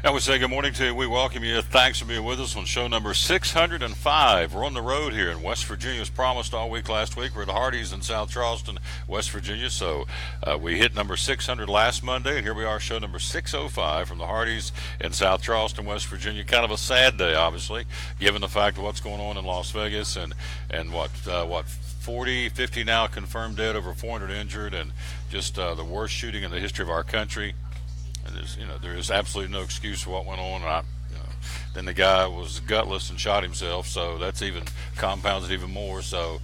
And we say good morning to you. We welcome you. Thanks for being with us on show number 605. We're on the road here in West Virginia as promised all week last week. We're at Hardees in South Charleston, West Virginia. So we hit number 600 last Monday, and here we are, show number 605 from the Hardees in South Charleston, West Virginia. Kind of a sad day, obviously, given the fact of what's going on in Las Vegas and what 40, 50 now confirmed dead, over 400 injured, and just the worst shooting in the history of our country. And there is absolutely no excuse for what went on. Then the guy was gutless and shot himself, so that's even compounds it even more. So,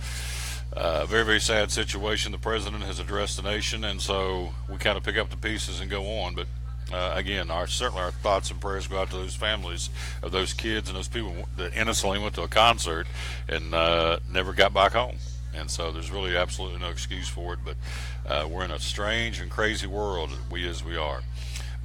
very, very sad situation. The president has addressed the nation, and so we kind of pick up the pieces and go on. But again, certainly our thoughts and prayers go out to those families of those kids and those people that innocently went to a concert and never got back home. And so there's really absolutely no excuse for it. But we're in a strange and crazy world, as we are.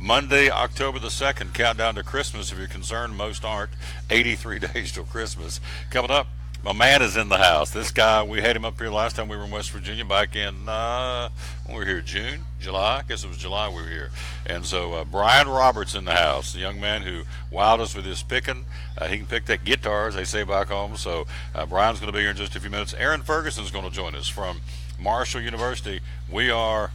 Monday, October the 2nd, countdown to Christmas. If you're concerned, most aren't. 83 days till Christmas. Coming up, my man is in the house. This guy, we had him up here last time we were in West Virginia back in, when we were here, June, July? I guess it was July we were here. And so Brian Roberts in the house, the young man who wowed us with his picking. He can pick that guitar, as they say back home. So Brian's going to be here in just a few minutes. Aaron Ferguson's going to join us from Marshall University. We are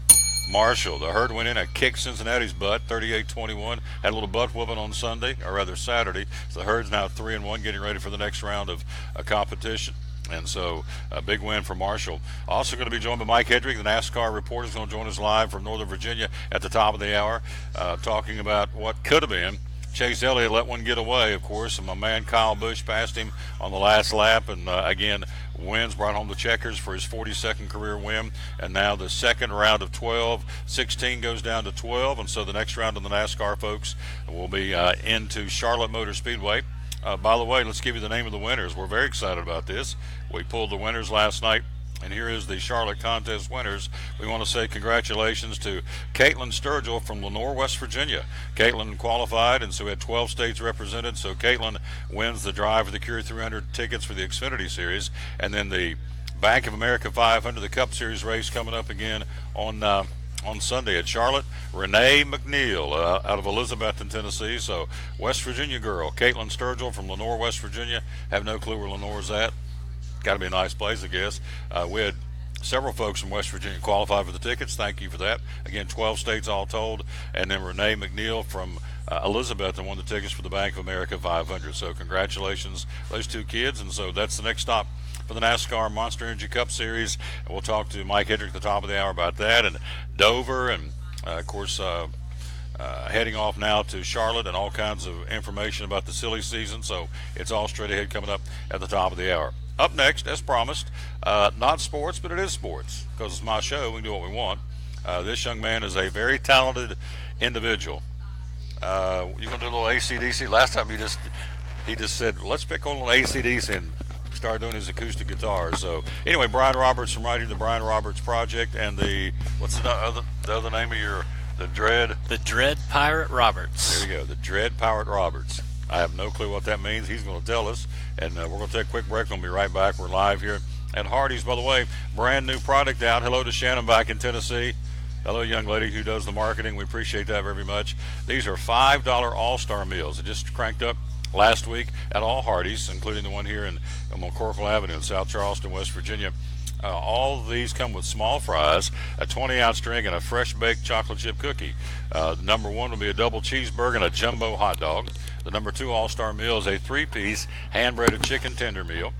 Marshall. The Herd went in and kicked Cincinnati's butt, 38-21. Had a little butt whooping on Sunday, or rather Saturday. So the Herd's now 3-1, getting ready for the next round of a competition. And so a big win for Marshall. Also going to be joined by Mike Hedrick, the NASCAR reporter, is going to join us live from Northern Virginia at the top of the hour, talking about what could have been. Chase Elliott let one get away, of course, and my man Kyle Busch passed him on the last lap, and again, wins, brought home the checkers for his 42nd career win, and now the second round of 12, 16 goes down to 12, and so the next round of the NASCAR, folks, will be into Charlotte Motor Speedway. By the way, let's give you the name of the winners. We're very excited about this. We pulled the winners last night. And here is the Charlotte contest winners. We want to say congratulations to Caitlin Sturgill from Lenoir, West Virginia. Caitlin qualified, and so we had 12 states represented. So Caitlin wins the drive for the Cure 300 tickets for the Xfinity Series. And then the Bank of America 500, the Cup Series race coming up again on Sunday at Charlotte. Renee McNeil out of Elizabethton, Tennessee. So West Virginia girl, Caitlin Sturgill from Lenoir, West Virginia. Have no clue where Lenoir's at. Got to be a nice place, I guess. We had several folks from West Virginia qualify for the tickets. Thank you for that. Again, 12 states all told. And then Renee McNeil from Elizabeth won the tickets for the Bank of America 500. So congratulations, those two kids. And so that's the next stop for the NASCAR Monster Energy Cup Series. And we'll talk to Mike Hedrick at the top of the hour about that. And Dover and, of course, heading off now to Charlotte, and all kinds of information about the silly season. So it's all straight ahead coming up at the top of the hour. Up next, as promised, not sports, but it is sports, because it's my show. We can do what we want. This young man is a very talented individual. You're going to do a little AC/DC? Last time he just said, let's pick on a little AC/DC and start doing his acoustic guitar. So anyway, Brian Roberts from right here, the Brian Roberts Project, and what's the other name of the Dread? The Dread Pirate Roberts. There you go, the Dread Pirate Roberts. I have no clue what that means. He's going to tell us, and we're going to take a quick break. We'll be right back. We're live here at Hardees. By the way, brand new product out. Hello to Shannon back in Tennessee. Hello, young lady who does the marketing. We appreciate that very much. These are $5 All-Star meals. It just cranked up last week at all Hardees, including the one here on McCorkle Avenue in South Charleston, West Virginia. All of these come with small fries, a 20-ounce drink, and a fresh-baked chocolate chip cookie. Number one will be a double cheeseburger and a jumbo hot dog. The number 2 All-Star meal is a 3-piece hand-breaded chicken tender meal.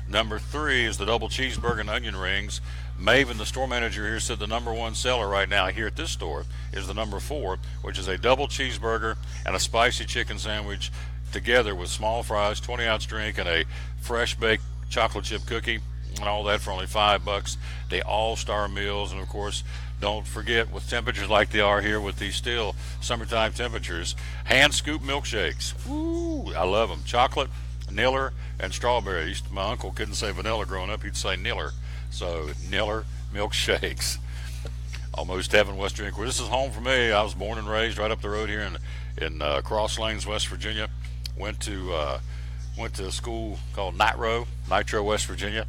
Number 3 is the double cheeseburger and onion rings. Maven, the store manager here, said the number 1 seller right now here at this store is the number 4, which is a double cheeseburger and a spicy chicken sandwich together with small fries, 20-ounce drink, and a fresh-baked chocolate chip cookie, and all that for only $5. The All-Star meals, and of course, don't forget, with temperatures like they are here, with these still summertime temperatures, hand scoop milkshakes. Ooh, I love them. Chocolate, Niller, and strawberry. My uncle couldn't say vanilla growing up; he'd say Niller. So Niller milkshakes. Almost heaven, West Virginia. This is home for me. I was born and raised right up the road here in Cross Lanes, West Virginia. Went to a school called Nitro, West Virginia.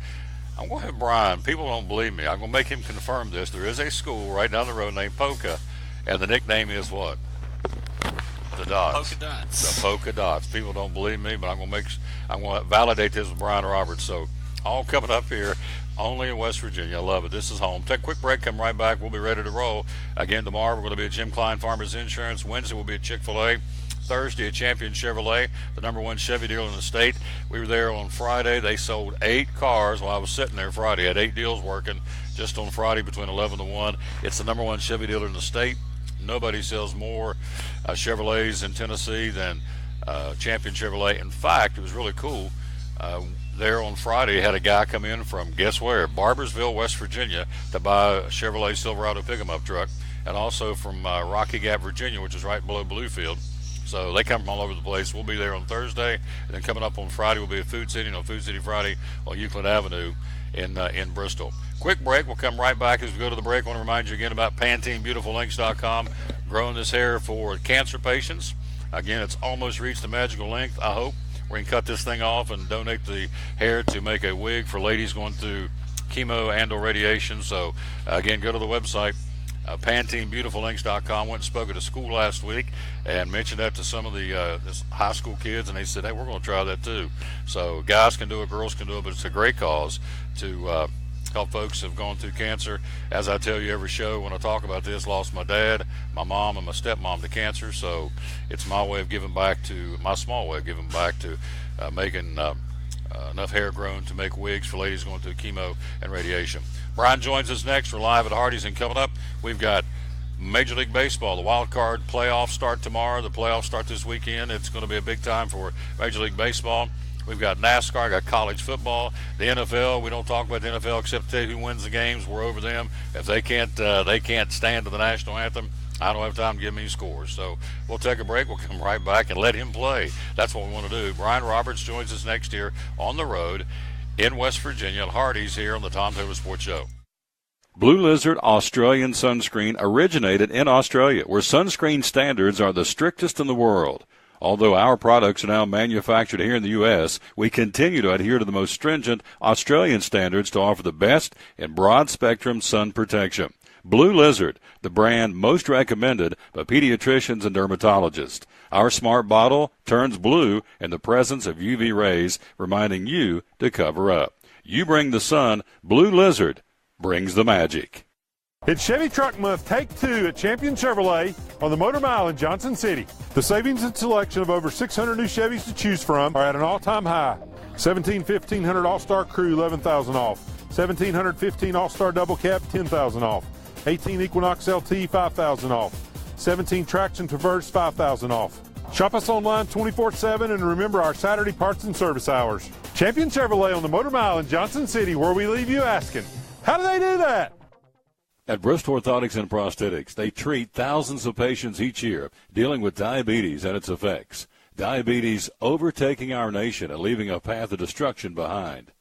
I'm going to have Brian. People don't believe me. I'm going to make him confirm this. There is a school right down the road named Polka, and the nickname is what? The dots. Polka dots. The polka dots. People don't believe me, but I'm going to validate this with Brian Roberts. So all coming up here only in West Virginia. I love it. This is home. Take a quick break. Come right back. We'll be ready to roll. Again, tomorrow we're going to be at Jim Klein Farmers Insurance. Wednesday we'll be at Chick-fil-A. Thursday at Champion Chevrolet, the #1 Chevy dealer in the state. We were there on Friday. They sold 8 cars while I was sitting there Friday. Had 8 deals working just on Friday between 11 to 1. It's the #1 Chevy dealer in the state. Nobody sells more Chevrolets in Tennessee than Champion Chevrolet. In fact, it was really cool. There on Friday, had a guy come in from, guess where, Barbersville, West Virginia, to buy a Chevrolet Silverado pick-em-up truck, and also from Rocky Gap, Virginia, which is right below Bluefield. So they come from all over the place. We'll be there on Thursday, and then coming up on Friday, we'll be at Food City, Food City Friday on Euclid Avenue in Bristol. Quick break. We'll come right back as we go to the break. I want to remind you again about PanteneBeautifulLinks.com, growing this hair for cancer patients. Again, it's almost reached the magical length, I hope. We can cut this thing off and donate the hair to make a wig for ladies going through chemo and or radiation. So, again, go to the website. PanteneBeautifulLinks.com. Went and spoke at a school last week and mentioned that to some of the high school kids, and they said, hey, we're going to try that too. So guys can do it, girls can do it, but it's a great cause to help folks who have gone through cancer. As I tell you every show when I talk about this, lost my dad, my mom, and my stepmom to cancer, so it's my way of giving back to, my small way of giving back to making enough hair grown to make wigs for ladies going through chemo and radiation. Brian joins us next. We're live at Hardees, and coming up, we've got Major League Baseball. The wild card playoffs start tomorrow. The playoffs start this weekend. It's going to be a big time for Major League Baseball. We've got NASCAR, got college football, the NFL. We don't talk about the NFL except to tell you who wins the games. We're over them. If they can't stand to the national anthem, I don't have time to give them any scores. So we'll take a break. We'll come right back and let him play. That's what we want to do. Brian Roberts joins us next year on the road in West Virginia at Hardees here on the Tom Taylor Sports Show. Blue Lizard Australian sunscreen originated in Australia, where sunscreen standards are the strictest in the world. Although our products are now manufactured here in the U.S., we continue to adhere to the most stringent Australian standards to offer the best in broad-spectrum sun protection. Blue Lizard, the brand most recommended by pediatricians and dermatologists. Our smart bottle turns blue in the presence of UV rays, reminding you to cover up. You bring the sun, Blue Lizard brings the magic. It's Chevy Truck Month, Take 2 at Champion Chevrolet on the Motor Mile in Johnson City. The savings and selection of over 600 new Chevys to choose from are at an all-time high. 1500 All-Star Crew, $11,000 off. 1715 All-Star Double Cab, $10,000 off. 18 Equinox LT, $5,000 off. 17 Traction Traverse, $5,000 off. Shop us online 24/7 and remember our Saturday parts and service hours. Champion Chevrolet on the Motor Mile in Johnson City, where we leave you asking, how do they do that? At Bristol Orthotics and Prosthetics, they treat thousands of patients each year dealing with diabetes and its effects. Diabetes overtaking our nation and leaving a path of destruction behind.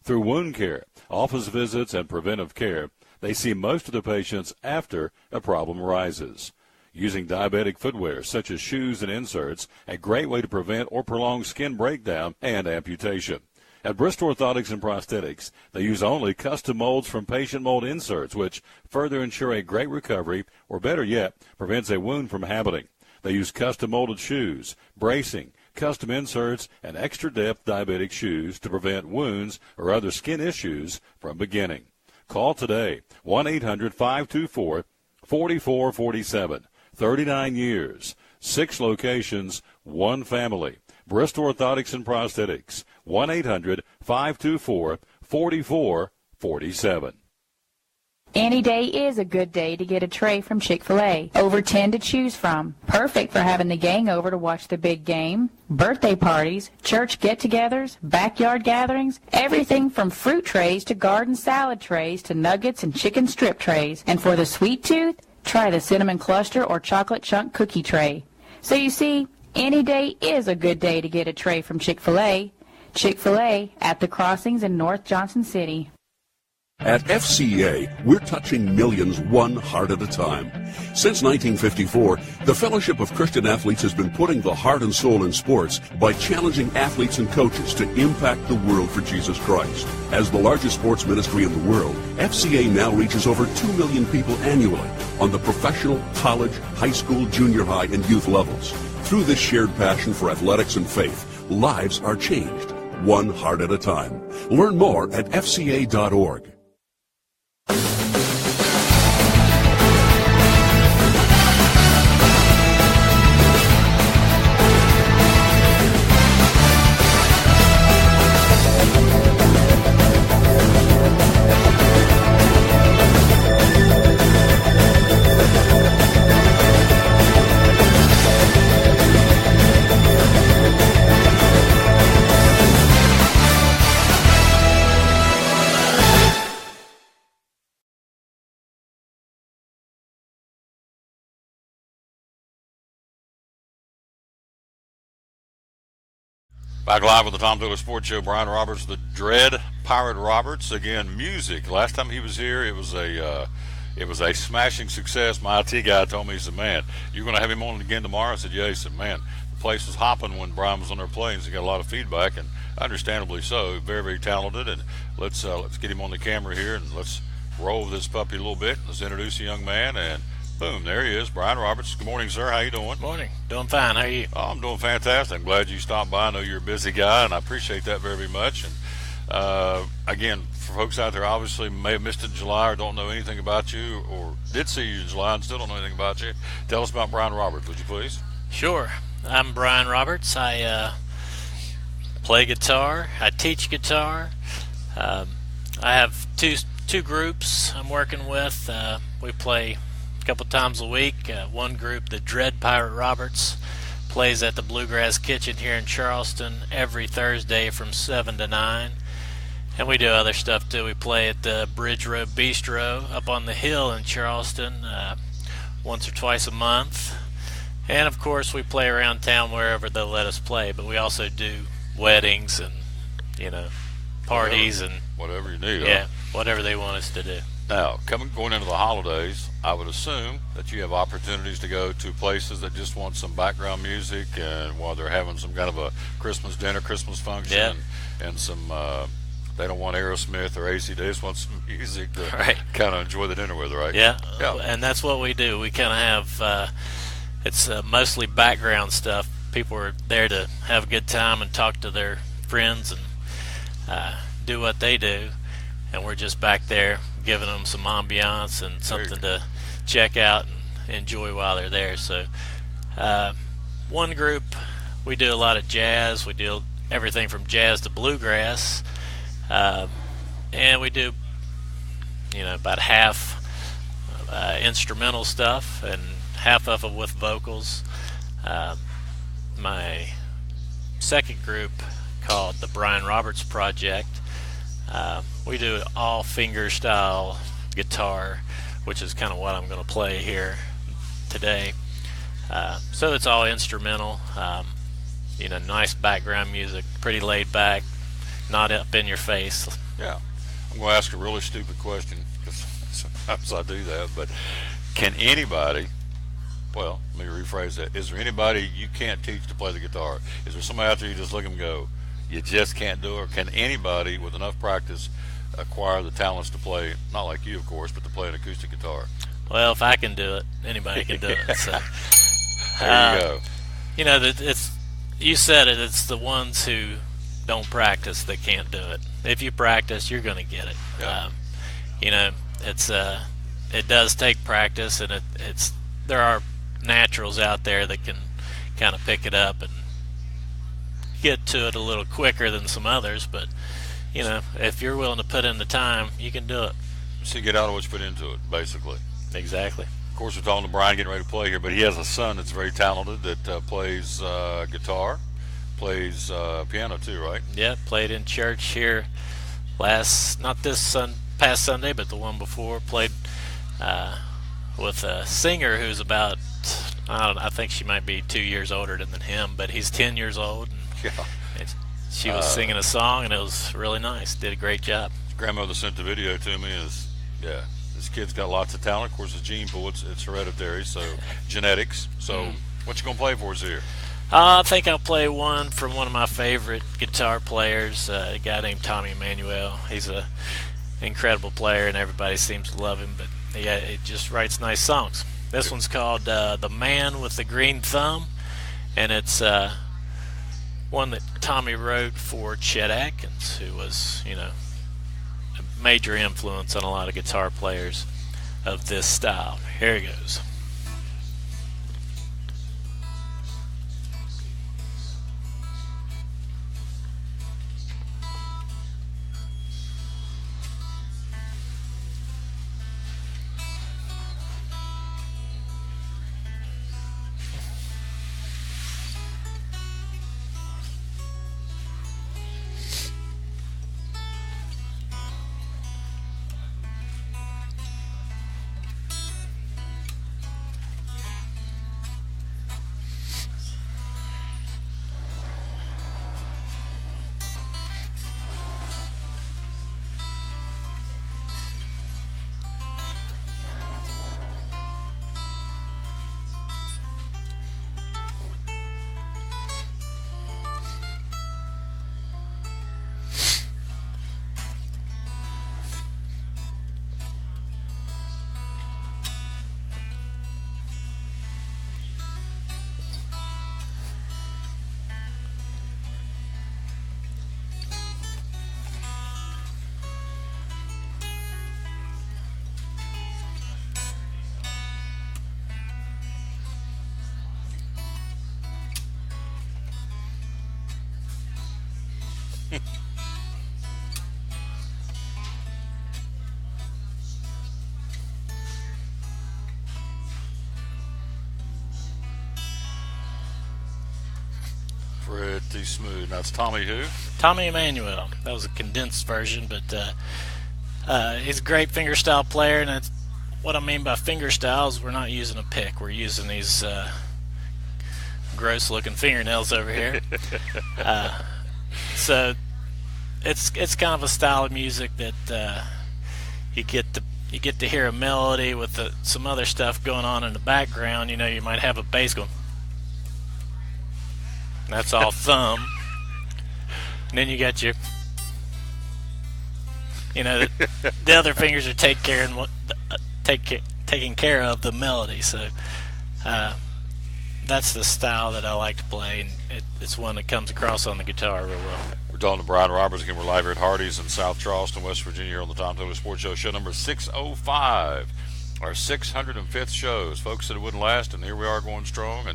Through wound care, office visits, and preventive care, they see most of the patients after a problem arises. Using diabetic footwear such as shoes and inserts, a great way to prevent or prolong skin breakdown and amputation. At Bristol Orthotics and Prosthetics, they use only custom molds from patient mold inserts, which further ensure a great recovery, or better yet, prevents a wound from happening. They use custom molded shoes, bracing, custom inserts, and extra depth diabetic shoes to prevent wounds or other skin issues from beginning. Call today, 1-800-524-4447. 39 years, 6 locations, 1 family. Bristol Orthotics and Prosthetics, 1-800-524-4447. Any day is a good day to get a tray from Chick-fil-A. Over 10 to choose from. Perfect for having the gang over to watch the big game. Birthday parties, church get-togethers, backyard gatherings, everything from fruit trays to garden salad trays to nuggets and chicken strip trays. And for the sweet tooth, try the cinnamon cluster or chocolate chunk cookie tray. So you see, any day is a good day to get a tray from Chick-fil-A. Chick-fil-A at the Crossings in North Johnson City. At FCA, we're touching millions one heart at a time. Since 1954, the Fellowship of Christian Athletes has been putting the heart and soul in sports by challenging athletes and coaches to impact the world for Jesus Christ. As the largest sports ministry in the world, FCA now reaches over 2 million people annually on the professional, college, high school, junior high, and youth levels. Through this shared passion for athletics and faith, lives are changed, one heart at a time. Learn more at fca.org. Back live with the Tom Taylor Sports Show. Brian Roberts, the Dread Pirate Roberts. Again, music. Last time he was here, it was a smashing success. My IT guy told me, he said, "Man, you're going to have him on again tomorrow?" I said, "Yeah." He said, "Man, the place was hopping when Brian was on there playing. So he got a lot of feedback, and understandably so. Very, very talented. And let's get him on the camera here, and let's roll this puppy a little bit. Let's introduce a young man, and boom, there he is, Brian Roberts. Good morning, sir. How you doing? Morning. Doing fine. How are you? Oh, I'm doing fantastic. I'm glad you stopped by. I know you're a busy guy, and I appreciate that very, very much. And again, for folks out there, obviously may have missed it in July or don't know anything about you, or did see you in July and still don't know anything about you, tell us about Brian Roberts, would you please? Sure. I'm Brian Roberts. I play guitar. I teach guitar. I have two groups I'm working with. We play a couple times a week. One group, the Dread Pirate Roberts, plays at the Bluegrass Kitchen here in Charleston every Thursday from 7 to 9. And we do other stuff too. We play at the Bridge Road Bistro up on the hill in Charleston once or twice a month. And of course we play around town wherever they'll let us play. But we also do weddings and, parties and whatever you need. Yeah, whatever they want us to do. Now, going into the holidays, I would assume that you have opportunities to go to places that just want some background music, and while they're having some kind of a Christmas dinner, Christmas function, and some, they don't want Aerosmith or AC, they just want some music to kind of enjoy the dinner with, right? Yeah, and that's what we do. We kind of have, it's mostly background stuff. People are there to have a good time and talk to their friends and do what they do, and we're just back there giving them some ambiance and something to check out and enjoy while they're there. So one group, we do a lot of jazz. We do everything from jazz to bluegrass, and we do about half instrumental stuff and half of it with vocals. My second group, called the Brian Roberts Project, we do all finger style guitar, which is kind of what I'm going to play here today. So it's all instrumental, nice background music, pretty laid back, not up in your face. Yeah. I'm going to ask a really stupid question, because sometimes I do that, but can anybody, well, let me rephrase that, is there anybody you can't teach to play the guitar? Is there somebody out there you just look at and go, you just can't do it? Or can anybody with enough practice acquire the talents to play, not like you of course, but to play an acoustic guitar? Well, if I can do it, anybody can do it. So there you go. It's, you said it, it's the ones who don't practice that can't do it. If you practice, you're going to get it. Yeah. It's it does take practice, and there are naturals out there that can kind of pick it up and get to it a little quicker than some others, but if you're willing to put in the time, you can do it. So you get out of what you put into it, basically. Exactly. Of course, we're talking to Brian, getting ready to play here, but he has a son that's very talented that plays guitar, plays piano too, right? Yeah, played in church here not this past Sunday, but the one before. Played with a singer who's about, I think she might be 2 years older than him, but he's 10 years old. And she was singing a song, and it was really nice. Did a great job. His grandmother sent the video to me. This kid's got lots of talent. Of course, the gene pool, it's hereditary, so genetics. So what you going to play for us here? I think I'll play one from one of my favorite guitar players, a guy named Tommy Emmanuel. He's an incredible player, and everybody seems to love him, but he just writes nice songs. This one's called The Man with the Green Thumb, and it's one that Tommy wrote for Chet Atkins, who was, a major influence on a lot of guitar players of this style. Here it goes. Pretty smooth. That's Tommy who? Tommy Emmanuel. That was a condensed version, but he's a great fingerstyle player, and that's what I mean by fingerstyles. We're not using a pick. We're using these gross-looking fingernails over here. So it's kind of a style of music that you get to hear a melody with some other stuff going on in the background. You might have a bass going. That's all thumb. And then you got the other fingers are taking care of the melody. So that's the style that I like to play, and it's one that comes across on the guitar real well. We're talking to Brian Roberts again. We're live here at Hardees in South Charleston, West Virginia, here on the Tom Taylor Sports Show, show number 605. Our 605th shows. Folks said it wouldn't last, and here we are going strong.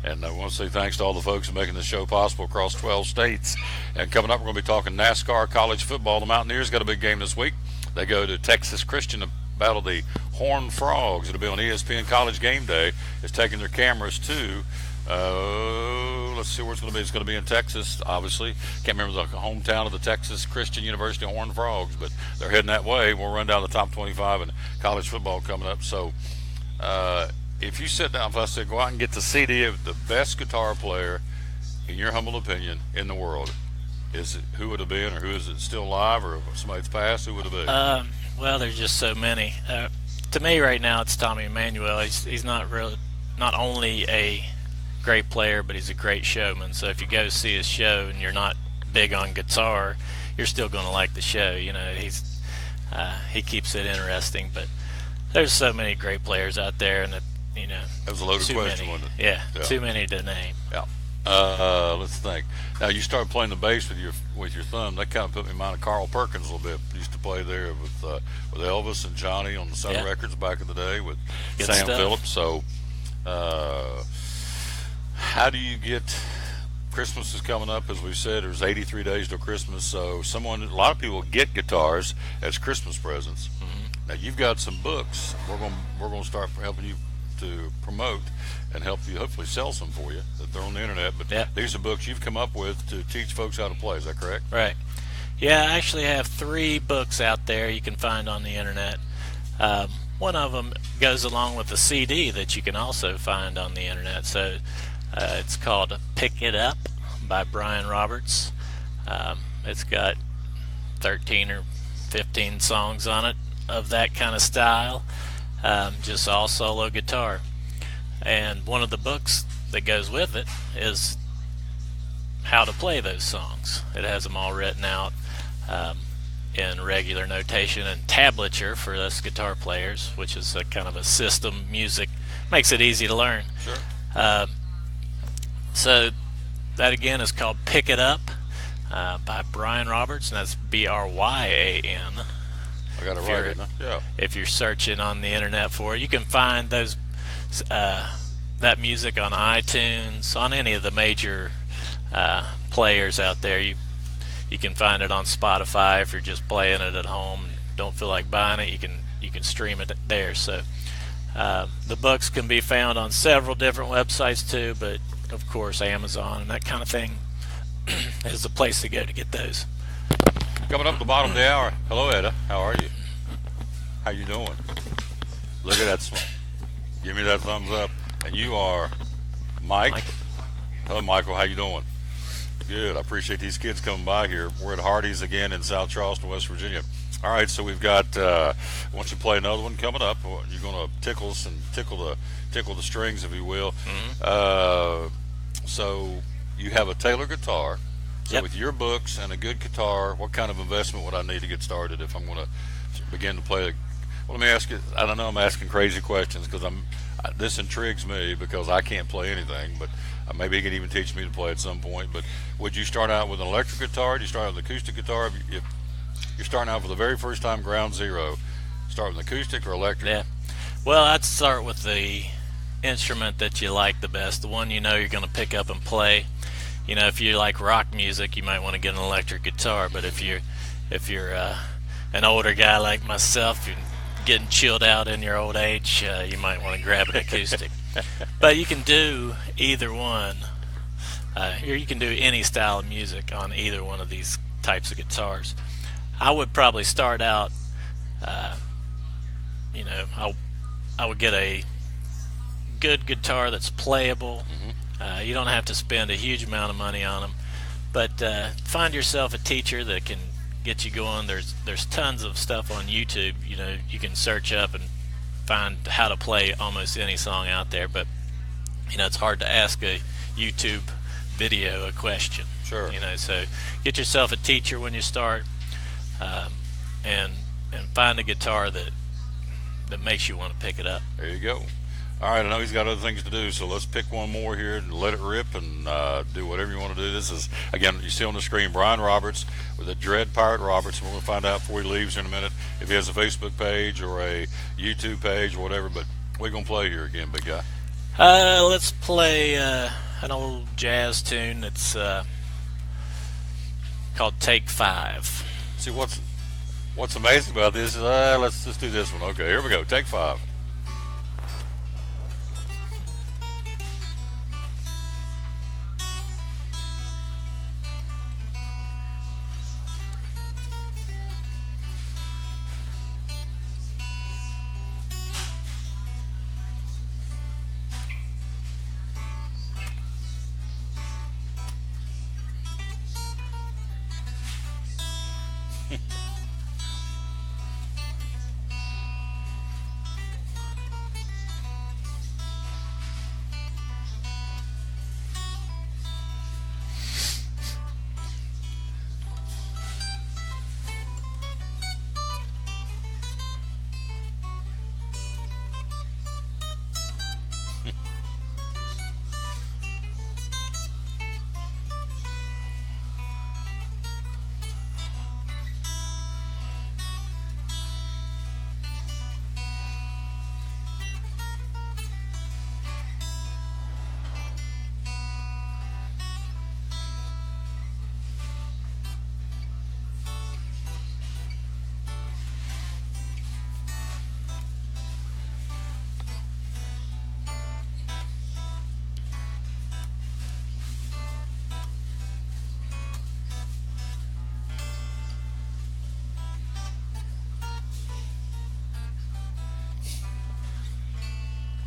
And I want to say thanks to all the folks making this show possible across 12 states. And coming up, we're going to be talking NASCAR, college football. The Mountaineers got a big game this week. They go to Texas Christian to battle the Horned Frogs. It'll be on ESPN College Game Day. It's taking their cameras to, let's see where it's going to be. It's going to be in Texas, obviously. Can't remember the hometown of the Texas Christian University Horned Frogs, but they're heading that way. We'll run down the top 25 in college football coming up. So if you sit down, if I said go out and get the CD of the best guitar player, in your humble opinion, in the world, who would have been, or who is it still alive, or if somebody's passed, who would have been? Well, there's just so many. To me right now, it's Tommy Emmanuel. He's not only a great player, but he's a great showman. So if you go see his show and you're not big on guitar, you're still going to like the show. He keeps it interesting. But there's so many great players out there, and that was a loaded question, wasn't it? Yeah, too many to name. Yeah. Let's think. Now you started playing the bass with your thumb. That kind of put me in mind of Carl Perkins a little bit. Used to play there with Elvis and Johnny on the Sun Records back in the day with Good Sam stuff. Phillips. So, how do you get? Christmas is coming up, as we said. There's 83 days till Christmas. So a lot of people get guitars as Christmas presents. Mm-hmm. Now you've got some books. We're going to start helping you to promote and help you hopefully sell some for you that they're on the internet, but these are books you've come up with to teach folks how to play. Is that correct? Right. Yeah, I actually have 3 books out there you can find on the internet. One of them goes along with a CD that you can also find on the internet. So it's called Pick It Up by Brian Roberts. It's got 13 or 15 songs on it of that kind of style. Just all solo guitar. And one of the books that goes with it is how to play those songs. It has them all written out in regular notation and tablature for us guitar players, which is a kind of a system music. Makes it easy to learn. Sure. So that again is called Pick It Up by Brian Roberts, and that's Bryan. I got it right, didn't I? Yeah. If you're searching on the internet for it, you can find those that music on iTunes, on any of the major players out there. You can find it on Spotify if you're just playing it at home and don't feel like buying it. You can stream it there. So the books can be found on several different websites too, but of course Amazon and that kind of thing is the place to go to get those. Coming up at the bottom of the hour. Hello, Etta. How are you? How you doing? Look at that smile. Give me that thumbs up. And you are Mike. Hello, Michael. How you doing? Good. I appreciate these kids coming by here. We're at Hardees again in South Charleston, West Virginia. All right, so we've got. Once you play another one coming up, you're going to tickle the strings, if you will. Mm-hmm. So you have a Taylor guitar. So with your books and a good guitar, what kind of investment would I need to get started if I'm going to begin to play? Well, let me ask you. I don't know. I'm asking crazy questions because this intrigues me because I can't play anything, but maybe you can even teach me to play at some point. But would you start out with an electric guitar? Do you start out with an acoustic guitar? If you're starting out for the very first time, ground zero, start with an acoustic or electric? Yeah. Well, I'd start with the instrument that you like the best, the one you know you're going to pick up and play. You know, if you like rock music, you might want to get an electric guitar. But if you're an older guy like myself, you're getting chilled out in your old age, you might want to grab an acoustic. But you can do either one. You can do any style of music on either one of these types of guitars. I would probably start out, I would get a good guitar that's playable. Mm-hmm. You don't have to spend a huge amount of money on them, but find yourself a teacher that can get you going. There's tons of stuff on YouTube. You know, you can search up and find how to play almost any song out there, but you know, it's hard to ask a YouTube video a question. Sure. You know, so get yourself a teacher when you start, and find a guitar that makes you want to pick it up. There you go. All right, I know he's got other things to do, so let's pick one more here and let it rip and do whatever you want to do. This is, again, you see on the screen, Brian Roberts with a Dread Pirate Roberts, and we're going to find out before he leaves in a minute if he has a Facebook page or a YouTube page or whatever, but we're going to play here again, big guy. Let's play an old jazz tune that's called Take 5. See, what's amazing about this is, let's just do this one. Okay, here we go, Take 5.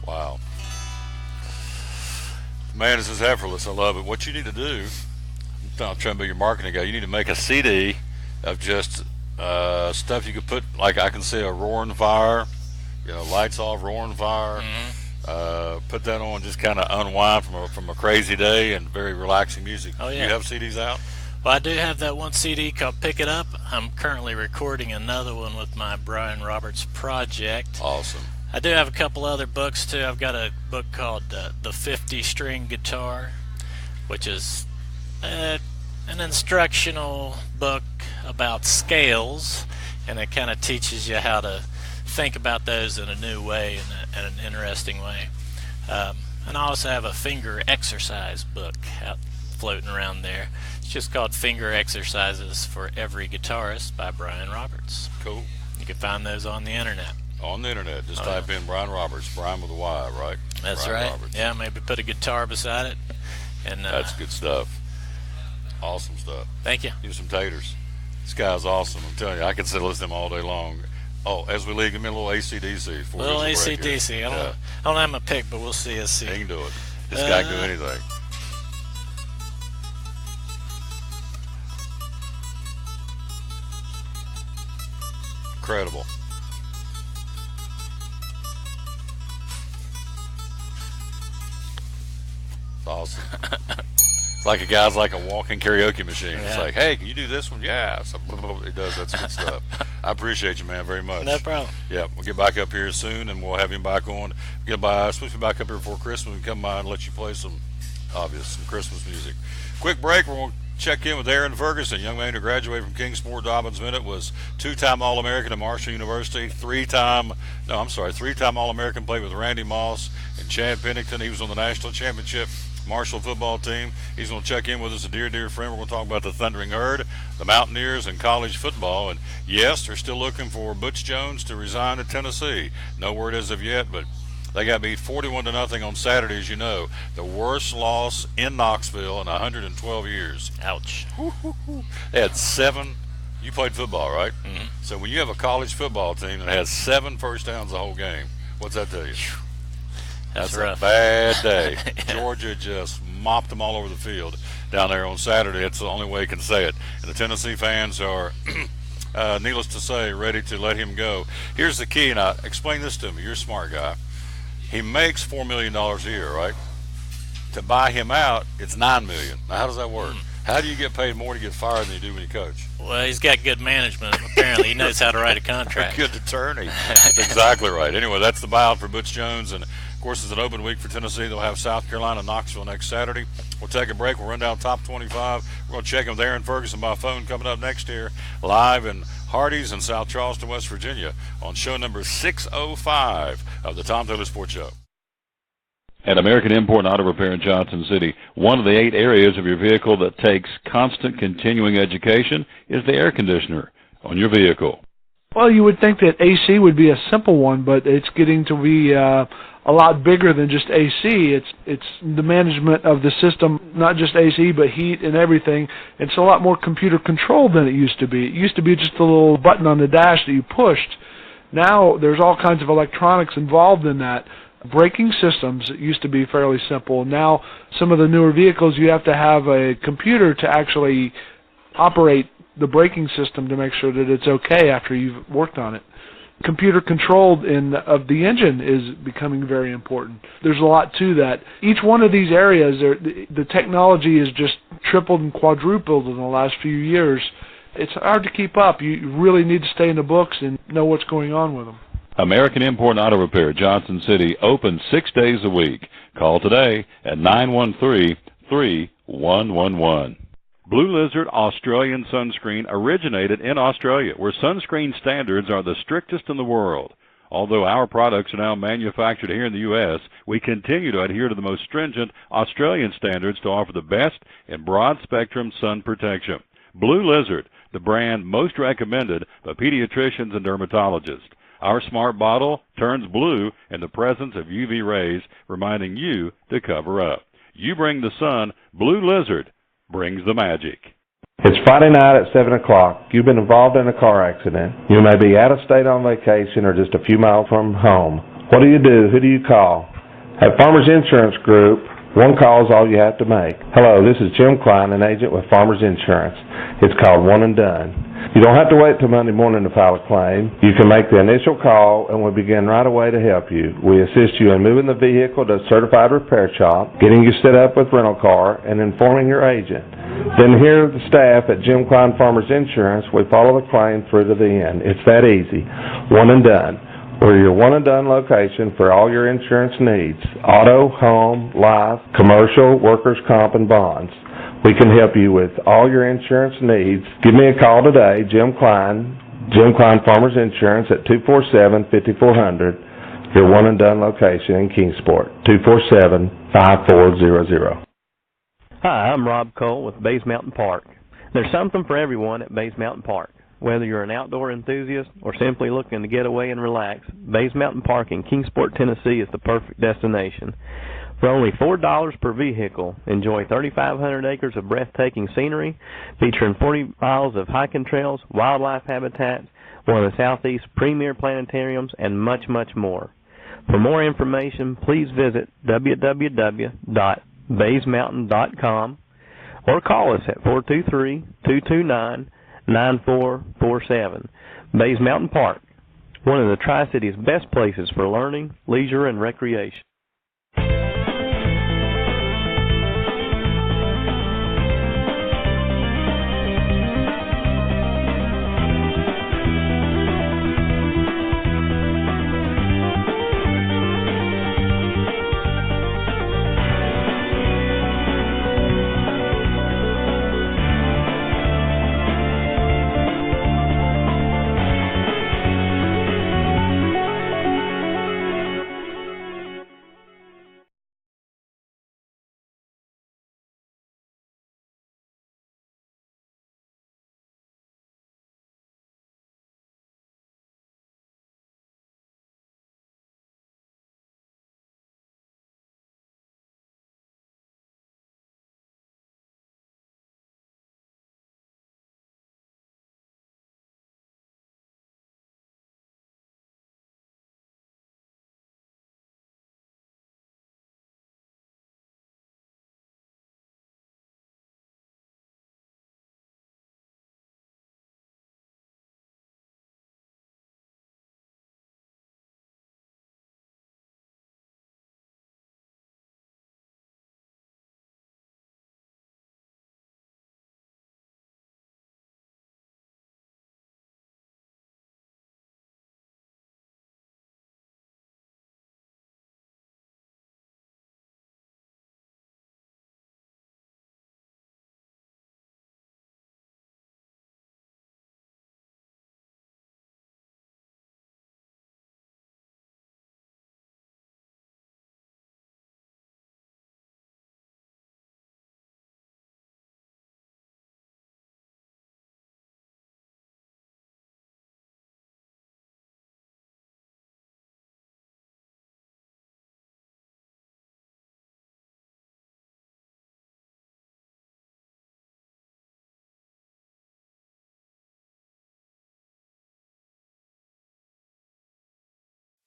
Wow. Man, this is effortless. I love it. What you need to do, I'm trying to be your marketing guy, you need to make a CD of just stuff you could put, like I can see a roaring fire, you know, lights off, roaring fire. Mm-hmm. Put that on, just kind of unwind from a crazy day and very relaxing music. Oh, yeah. You have CDs out? Well, I do have that one CD called Pick It Up. I'm currently recording another one with my Brian Roberts project. Awesome. I do have a couple other books too. I've got a book called The 50 String Guitar. which is an instructional book about scales, and it kind of teaches you how to think about those in a new way and an interesting way. And I also have a finger exercise book out floating around there. It's just called Finger Exercises for Every Guitarist by Brian Roberts. Cool. You can find those on the internet. On the internet, just type in Brian Roberts, Brian with a Y, right? That's Brian right. Roberts. Yeah, maybe put a guitar beside it. And that's good stuff. Awesome stuff. Thank you. Give some taters. This guy's awesome. I'm telling you, I can sit and listen to him all day long. Oh, as we leave, give me a little AC/DC. Little AC/DC. I don't have my pick, but we'll see. Let's see. He can do it. This guy can do anything. Incredible. It's awesome. It's like a guy's like a walking karaoke machine. It's like, hey, can you do this one? Yeah. So it does. That's good stuff. I appreciate you, man, very much. No problem. Yeah, we'll get back up here soon, and we'll have him back on. Supposed to be back up here before Christmas. We come by and let you play some Christmas music. Quick break. We're going to check in with Aaron Ferguson, young man who graduated from Kingsport Dobbins Bennett, was two-time All-American at Marshall University, three-time All-American, played with Randy Moss and Chad Pennington. He was on the national championship Marshall football team. He's going to check in with us, a dear friend. We're going to talk about the Thundering Herd, the Mountaineers, and college football. And yes, they're still looking for Butch Jones to resign to Tennessee. No word as of yet, but they got beat 41-0 on Saturday, as you know. The worst loss in Knoxville in 112 years. Ouch. They had 7. You played football, right? Mm-hmm. So when you have a college football team that has 7 first downs the whole game, what's that tell you? That's rough. A bad day. Georgia just mopped them all over the field down there on Saturday. It's the only way you can say it. And the Tennessee fans are, needless to say, ready to let him go. Here's the key. Now, explain this to me. You're a smart guy. He makes $4 million a year, right? To buy him out, it's $9 million. Now, how does that work? How do you get paid more to get fired than you do when you coach? Well, he's got good management. Apparently, he knows how to write a contract. A good attorney. That's exactly right. Anyway, that's the buyout for Butch Jones. And, of course, it's an open week for Tennessee. They'll have South Carolina, Knoxville next Saturday. We'll take a break. We'll run down top 25. We're going to check in with Aaron Ferguson by phone coming up next here, live in Hardees in South Charleston, West Virginia, on show number 605 of the Tom Taylor Sports Show. At American Import and Auto Repair in Johnson City, one of the 8 areas of your vehicle that takes constant continuing education is the air conditioner on your vehicle. Well, you would think that AC would be a simple one, but it's getting to be a lot bigger than just AC. It's the management of the system, not just AC, but heat and everything. It's a lot more computer controlled than it used to be. It used to be just a little button on the dash that you pushed. Now there's all kinds of electronics involved in that. Braking systems used to be fairly simple. Now some of the newer vehicles, you have to have a computer to actually operate the braking system to make sure that it's okay after you've worked on it. Computer controlled of the engine is becoming very important. There's a lot to that. Each one of these areas, the technology has just tripled and quadrupled in the last few years. It's hard to keep up. You really need to stay in the books and know what's going on with them. American Import and Auto Repair, Johnson City, open 6 days a week. Call today at 913-3111. Blue Lizard Australian sunscreen originated in Australia, where sunscreen standards are the strictest in the world. Although our products are now manufactured here in the U.S., we continue to adhere to the most stringent Australian standards to offer the best in broad-spectrum sun protection. Blue Lizard, the brand most recommended by pediatricians and dermatologists. Our smart bottle turns blue in the presence of UV rays, reminding you to cover up. You bring the sun, Blue Lizard brings the magic. It's Friday night at 7 o'clock. You've been involved in a car accident. You may be out of state on vacation or just a few miles from home. What do? Who do you call? At Farmers Insurance Group, one call is all you have to make. Hello, this is Jim Klein, an agent with Farmers Insurance. It's called One and Done. You don't have to wait till Monday morning to file a claim. You can make the initial call and we'll begin right away to help you. We assist you in moving the vehicle to a certified repair shop, getting you set up with rental car, and informing your agent. Then here are the staff at Jim Klein Farmers Insurance. We follow the claim through to the end. It's that easy. One and done. We're your one-and-done location for all your insurance needs: auto, home, life, commercial, workers' comp, and bonds. We can help you with all your insurance needs. Give me a call today, Jim Klein Farmers Insurance at 247-5400, your one-and-done location in Kingsport, 247-5400. Hi, I'm Rob Cole with Bays Mountain Park. There's something for everyone at Bays Mountain Park. Whether you're an outdoor enthusiast or simply looking to get away and relax, Bays Mountain Park in Kingsport, Tennessee is the perfect destination. For only $4 per vehicle, enjoy 3,500 acres of breathtaking scenery, featuring 40 miles of hiking trails, wildlife habitats, one of the Southeast's premier planetariums, and much, much more. For more information, please visit www.baysmountain.com or call us at 423-229-9447. Bays Mountain Park, one of the Tri-City's best places for learning, leisure, and recreation.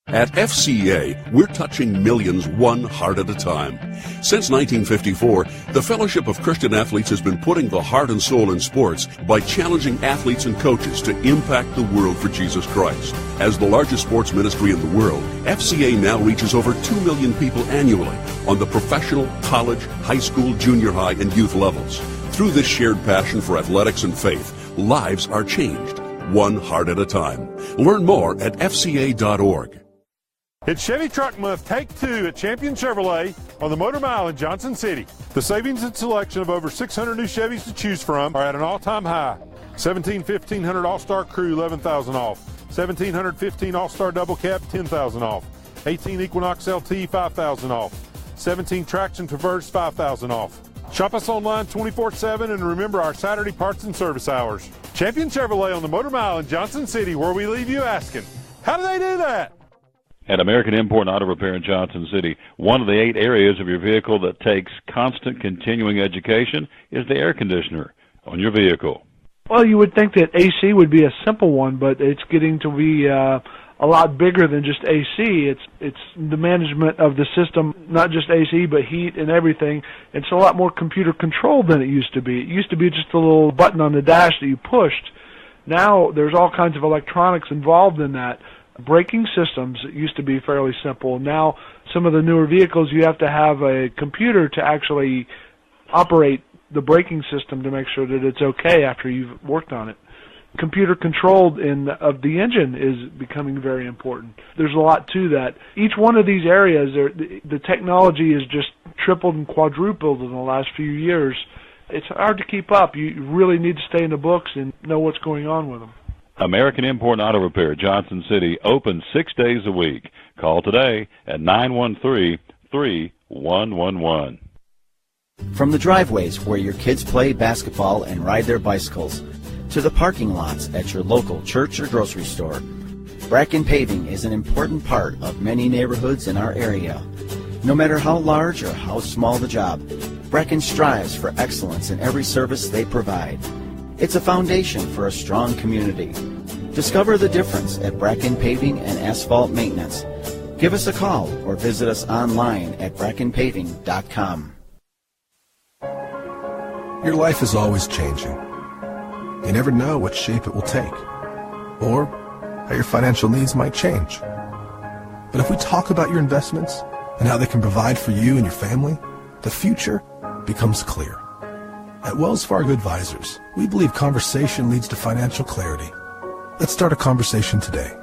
At FCA, we're touching millions one heart at a time. Since 1954, the Fellowship of Christian Athletes has been putting the heart and soul in sports by challenging athletes and coaches to impact the world for Jesus Christ. As the largest sports ministry in the world, FCA now reaches over 2 million people annually on the professional, college, high school, junior high, and youth levels. Through this shared passion for athletics and faith, lives are changed, one heart at a time. Learn more at fca.org. It's Chevy Truck Month, Take 2 at Champion Chevrolet on the Motor Mile in Johnson City. The savings and selection of over 600 new Chevys to choose from are at an all-time high. 1500 All-Star Crew, $11,000 off. 1715 All-Star Double Cab, $10,000 off. 18 Equinox LT, $5,000 off. 17 Traction Traverse, $5,000 off. Shop us online 24/7 and remember our Saturday parts and service hours. Champion Chevrolet on the Motor Mile in Johnson City, where we leave you asking, how do they do that? At American Import and Auto Repair in Johnson City, one of the 8 areas of your vehicle that takes constant continuing education is the air conditioner on your vehicle. Well, you would think that AC would be a simple one, but it's getting to be a lot bigger than just AC. It's the management of the system, not just AC, but heat and everything. It's a lot more computer controlled than it used to be. It used to be just a little button on the dash that you pushed. Now there's all kinds of electronics involved in that. Braking systems used to be fairly simple. Now some of the newer vehicles, you have to have a computer to actually operate the braking system to make sure that it's okay after you've worked on it. computer controlled of the engine is becoming very important. There's a lot to that. Each one of these areas, the technology is just tripled and quadrupled in the last few years. It's hard to keep up. You really need to stay in the books and know what's going on with them. American Import Auto Repair, Johnson City, open 6 days a week. Call today at 913-3111. From the driveways where your kids play basketball and ride their bicycles, to the parking lots at your local church or grocery store, Bracken Paving is an important part of many neighborhoods in our area. No matter how large or how small the job, Bracken strives for excellence in every service they provide. It's a foundation for a strong community. Discover the difference at Bracken Paving and Asphalt Maintenance. Give us a call or visit us online at brackenpaving.com. Your life is always changing. You never know what shape it will take, or how your financial needs might change. But if we talk about your investments and how they can provide for you and your family, the future becomes clear. At Wells Fargo Advisors, we believe conversation leads to financial clarity. Let's start a conversation today.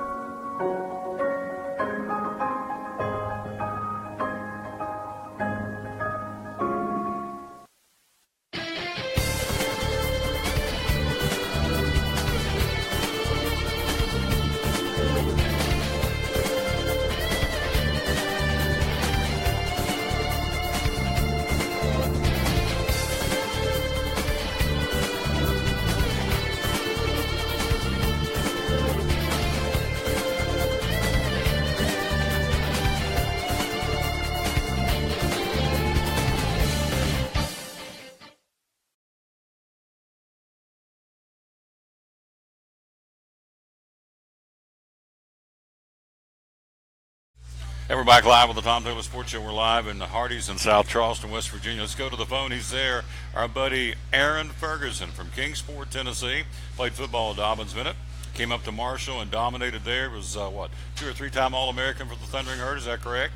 And we're back live with the Tom Taylor Sports Show. We're live in the Hardees in South Charleston, West Virginia. Let's go to the phone. He's there. Our buddy Aaron Ferguson from Kingsport, Tennessee. Played football at Dobbins Minute. Came up to Marshall and dominated there. Was, 2 or 3 time All-American for the Thundering Herd. Is that correct?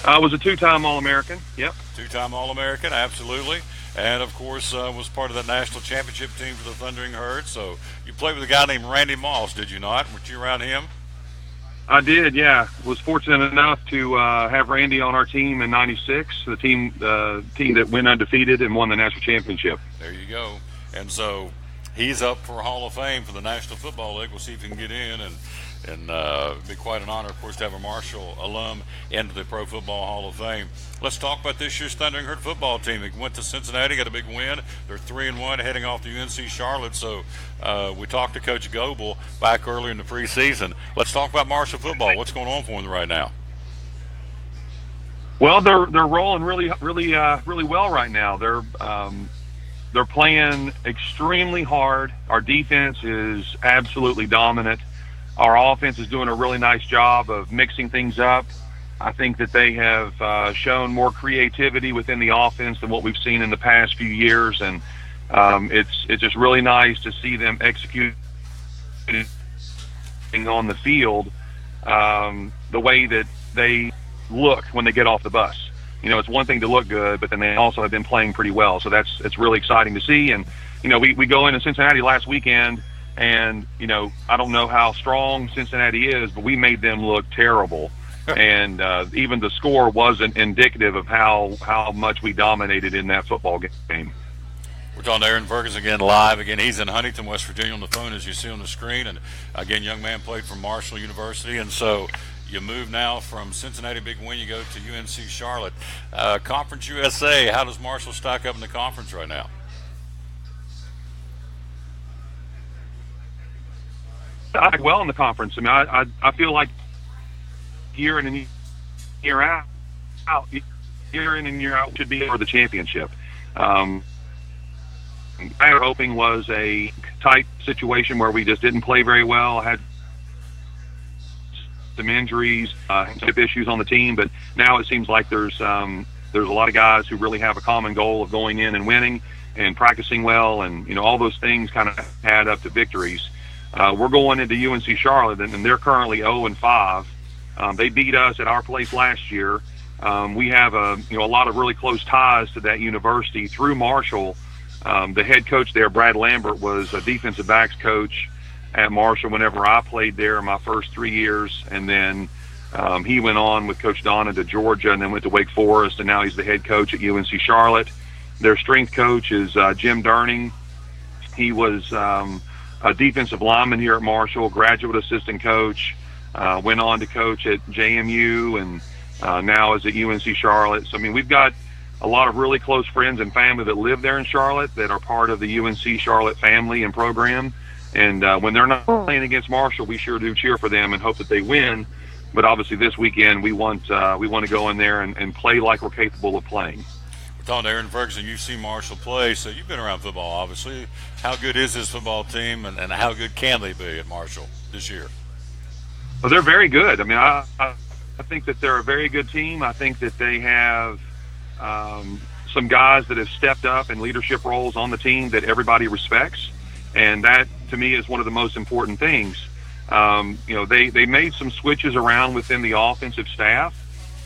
I was a 2-time All-American. Yep. 2-time All-American, absolutely. And, of course, was part of that national championship team for the Thundering Herd. So you played with a guy named Randy Moss, did you not? Weren't you around him? I did, yeah. Was fortunate enough to have Randy on our team in '96, the team that went undefeated and won the national championship. There you go. And so he's up for Hall of Fame for the National Football League. We'll see if he can get in, and it'd be quite an honor, of course, to have a Marshall alum into the Pro Football Hall of Fame. Let's talk about this year's Thundering Herd football team. It went to Cincinnati, got a big win. They're 3-1, heading off to UNC Charlotte. So we talked to Coach Goebel back earlier in the preseason. Let's talk about Marshall football. What's going on for them right now? Well, they're rolling really well right now. They're playing extremely hard. Our defense is absolutely dominant. Our offense is doing a really nice job of mixing things up. I think that they have shown more creativity within the offense than what we've seen in the past few years, and it's just really nice to see them execute on the field the way that they look when they get off the bus. You know, it's one thing to look good, but then they also have been playing pretty well, so it's really exciting to see. And you know, we go into Cincinnati last weekend, and you know, I don't know how strong Cincinnati is, but we made them look terrible. And even the score wasn't indicative of how much we dominated in that football game. We're talking to Aaron Ferguson again live. Again, he's in Huntington, West Virginia on the phone, as you see on the screen. And again, young man played for Marshall University. And so you move now from Cincinnati, big win, you go to UNC Charlotte. Conference USA, how does Marshall stack up in the conference right now? I did well in the conference. I mean, I feel like year in and year out, year in and year out should be for the championship. Our hoping was a tight situation where we just didn't play very well, had some injuries, hip issues on the team, but now it seems like there's a lot of guys who really have a common goal of going in and winning and practicing well, and you know, all those things kind of add up to victories. We're going into UNC Charlotte, and they're currently 0-5. They beat us at our place last year. We have a lot of really close ties to that university through Marshall. The head coach there, Brad Lambert, was a defensive backs coach at Marshall whenever I played there in my first 3 years, and then he went on with Coach Donna to Georgia and then went to Wake Forest, and now he's the head coach at UNC Charlotte. Their strength coach is Jim Durning. He was a defensive lineman here at Marshall, graduate assistant coach, went on to coach at JMU, and now is at UNC Charlotte. So, I mean, we've got a lot of really close friends and family that live there in Charlotte that are part of the UNC Charlotte family and program. And when they're not playing against Marshall, we sure do cheer for them and hope that they win. But obviously this weekend we want to go in there and play like we're capable of playing. We're talking to Aaron Ferguson. You've seen Marshall play, so you've been around football, obviously. How good is this football team, and how good can they be at Marshall this year? Well, they're very good. I mean, I think that they're a very good team. I think that they have some guys that have stepped up in leadership roles on the team that everybody respects, and that, to me, is one of the most important things. They made some switches around within the offensive staff,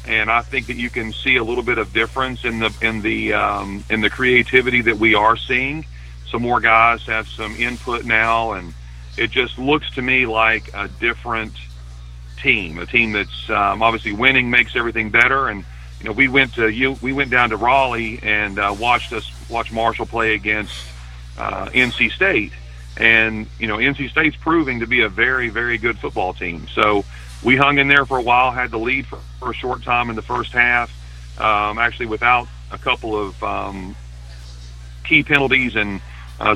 and I think that you can see a little bit of difference in the creativity that we are seeing. Some more guys have some input now, and it just looks to me like a different team, a team that's obviously winning makes everything better. And we went down to Raleigh and watch Marshall play against NC State. And, NC State's proving to be a very, very good football team. So we hung in there for a while, had the lead for a short time in the first half, actually without a couple of key penalties and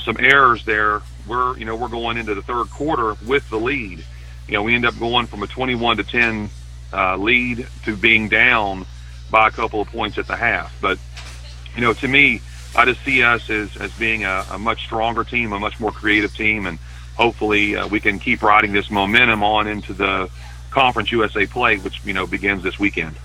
some errors there. We're going into the third quarter with the lead. We end up going from a 21-10 lead to being down by a couple of points at the half. But, to me, I just see us as being a much stronger team, a much more creative team, and hopefully we can keep riding this momentum on into the Conference USA play, which begins this weekend.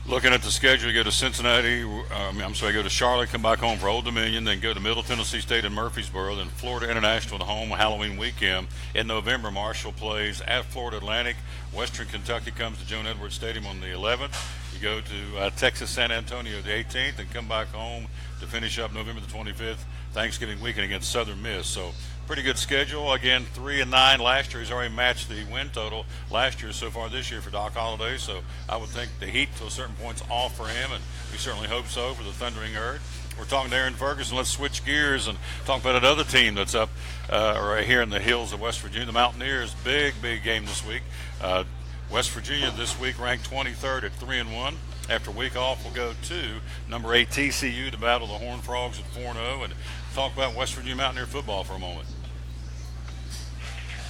Looking at the schedule, you go to Cincinnati, go to Charlotte, come back home for Old Dominion, then go to Middle Tennessee State and Murfreesboro, then Florida International at home Halloween weekend. In November, Marshall plays at Florida Atlantic. Western Kentucky comes to Joan Edwards Stadium on the 11th. You go to Texas San Antonio the 18th and come back home to finish up November the 25th, Thanksgiving weekend against Southern Miss. So pretty good schedule. Again, 3-9 last year. He's already matched the win total last year so far this year for Doc Holliday. So I would think the heat to a certain point's off for him, and we certainly hope so for the Thundering Herd. We're talking to Aaron Ferguson. Let's switch gears and talk about another team that's up right here in the hills of West Virginia. The Mountaineers, big game this week. West Virginia this week ranked 23rd at 3-1. After a week off, we'll go to number 8 TCU to battle the Horned Frogs at 4-0 and talk about West Virginia Mountaineer football for a moment.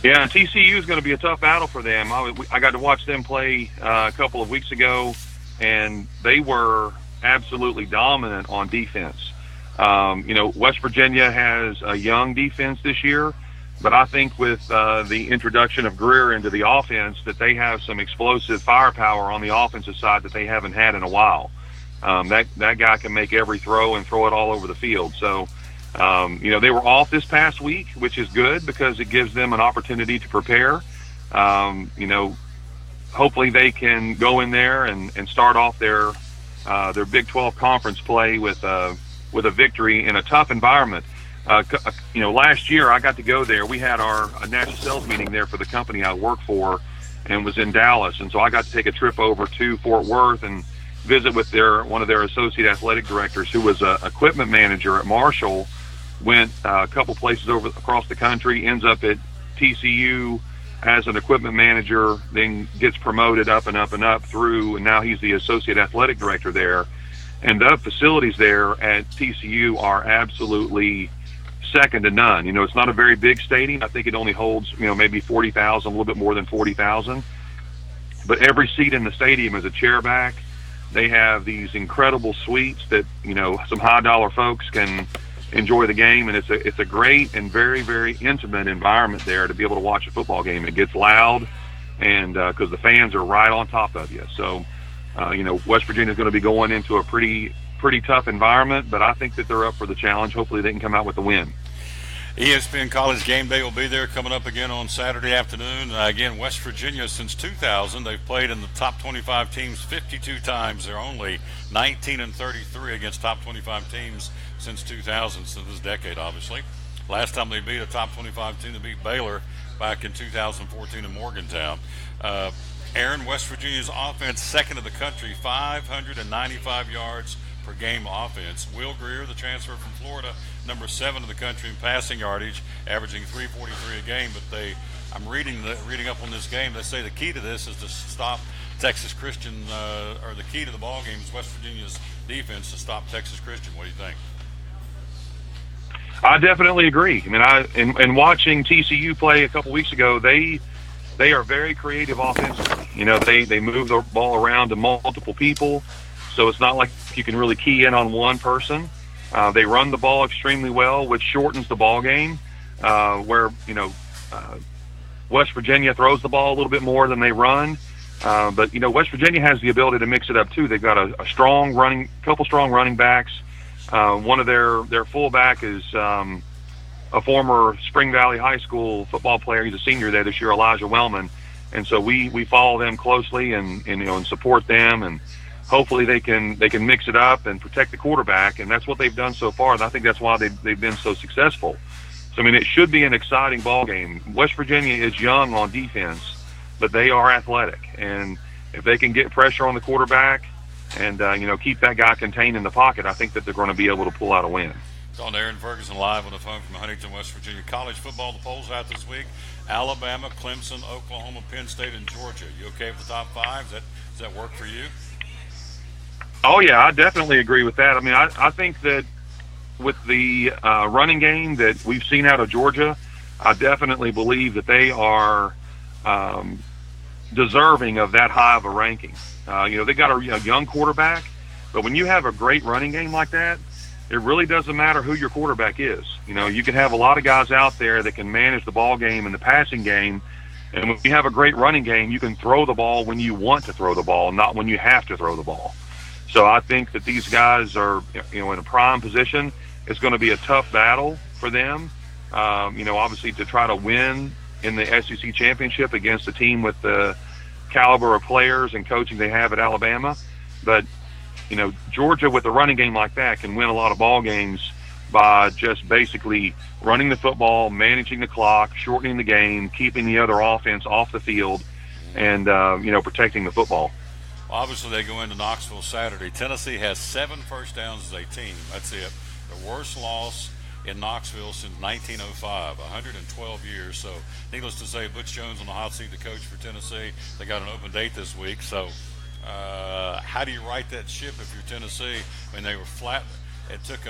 Yeah, TCU is going to be a tough battle for them. I got to watch them play a couple of weeks ago, and they were absolutely dominant on defense. West Virginia has a young defense this year, but I think with the introduction of Greer into the offense that they have some explosive firepower on the offensive side that they haven't had in a while. That guy can make every throw and throw it all over the field. So, they were off this past week, which is good because it gives them an opportunity to prepare. Hopefully they can go in there and start off their Big 12 conference play with a victory in a tough environment. Last year I got to go there. We had our national sales meeting there for the company I work for and was in Dallas. And so I got to take a trip over to Fort Worth and visit with one of their associate athletic directors who was an equipment manager at Marshall, went a couple places across the country, ends up at TCU as an equipment manager, then gets promoted up and up and up through, and now he's the associate athletic director there. And the facilities there at TCU are absolutely second to none. It's not a very big stadium. I think it only holds, maybe 40,000, a little bit more than 40,000. But every seat in the stadium is a chair back. They have these incredible suites that, some high dollar folks can enjoy the game. And it's a great and very, very intimate environment there to be able to watch a football game. It gets loud and because the fans are right on top of you. So, West Virginia is going to be going into a pretty tough environment, but I think that they're up for the challenge. Hopefully they can come out with a win. ESPN College Game Day will be there coming up again on Saturday afternoon. Again, West Virginia, since 2000, they've played in the top 25 teams 52 times. They're only 19-33 against top 25 teams since 2000, since this decade, obviously. Last time they beat a top 25 team, they beat Baylor back in 2014 in Morgantown. Aaron, West Virginia's offense, second in the country, 595 yards per game offense. Will Greer, the transfer from Florida, number 7 in the country in passing yardage, averaging 343 a game. But I'm reading up on this game. They say the key to this is to stop Texas Christian, or the key to the ball game is West Virginia's defense to stop Texas Christian. What do you think? I definitely agree. I mean, in watching TCU play a couple weeks ago, they are very creative offensively. You know, they move the ball around to multiple people, so it's not like you can really key in on one person. They run the ball extremely well, which shortens the ball game, where, West Virginia throws the ball a little bit more than they run. But, West Virginia has the ability to mix it up, too. They've got a couple strong running backs. One of their fullback is a former Spring Valley High School football player. He's a senior there this year, Elijah Wellman. And so we follow them closely and support them, and hopefully they can mix it up and protect the quarterback. And that's what they've done so far, and I think that's why they've been so successful. So, it should be an exciting ball game. West Virginia is young on defense, but they are athletic. And if they can get pressure on the quarterback and, keep that guy contained in the pocket, I think that they're going to be able to pull out a win. On Aaron Ferguson live on the phone from Huntington, West Virginia. College football, the polls out this week. Alabama, Clemson, Oklahoma, Penn State, and Georgia. You okay with the top 5? Does that work for you? Oh, yeah, I definitely agree with that. I think that with the running game that we've seen out of Georgia, I definitely believe that they are deserving of that high of a ranking. They got a young quarterback, but when you have a great running game like that, it really doesn't matter who your quarterback is. You can have a lot of guys out there that can manage the ball game and the passing game, and when you have a great running game, you can throw the ball when you want to throw the ball, not when you have to throw the ball. So I think that these guys are, in a prime position. It's going to be a tough battle for them, obviously to try to win in the SEC championship against a team with the caliber of players and coaching they have at Alabama. But Georgia with a running game like that can win a lot of ball games by just basically running the football, managing the clock, shortening the game, keeping the other offense off the field, and, protecting the football. Obviously, they go into Knoxville Saturday. Tennessee has 7 first downs as a team. That's it. The worst loss in Knoxville since 1905, 112 years. So, needless to say, Butch Jones on the hot seat, the coach for Tennessee. They got an open date this week. So, how do you right that ship if you're Tennessee? They were flat. It took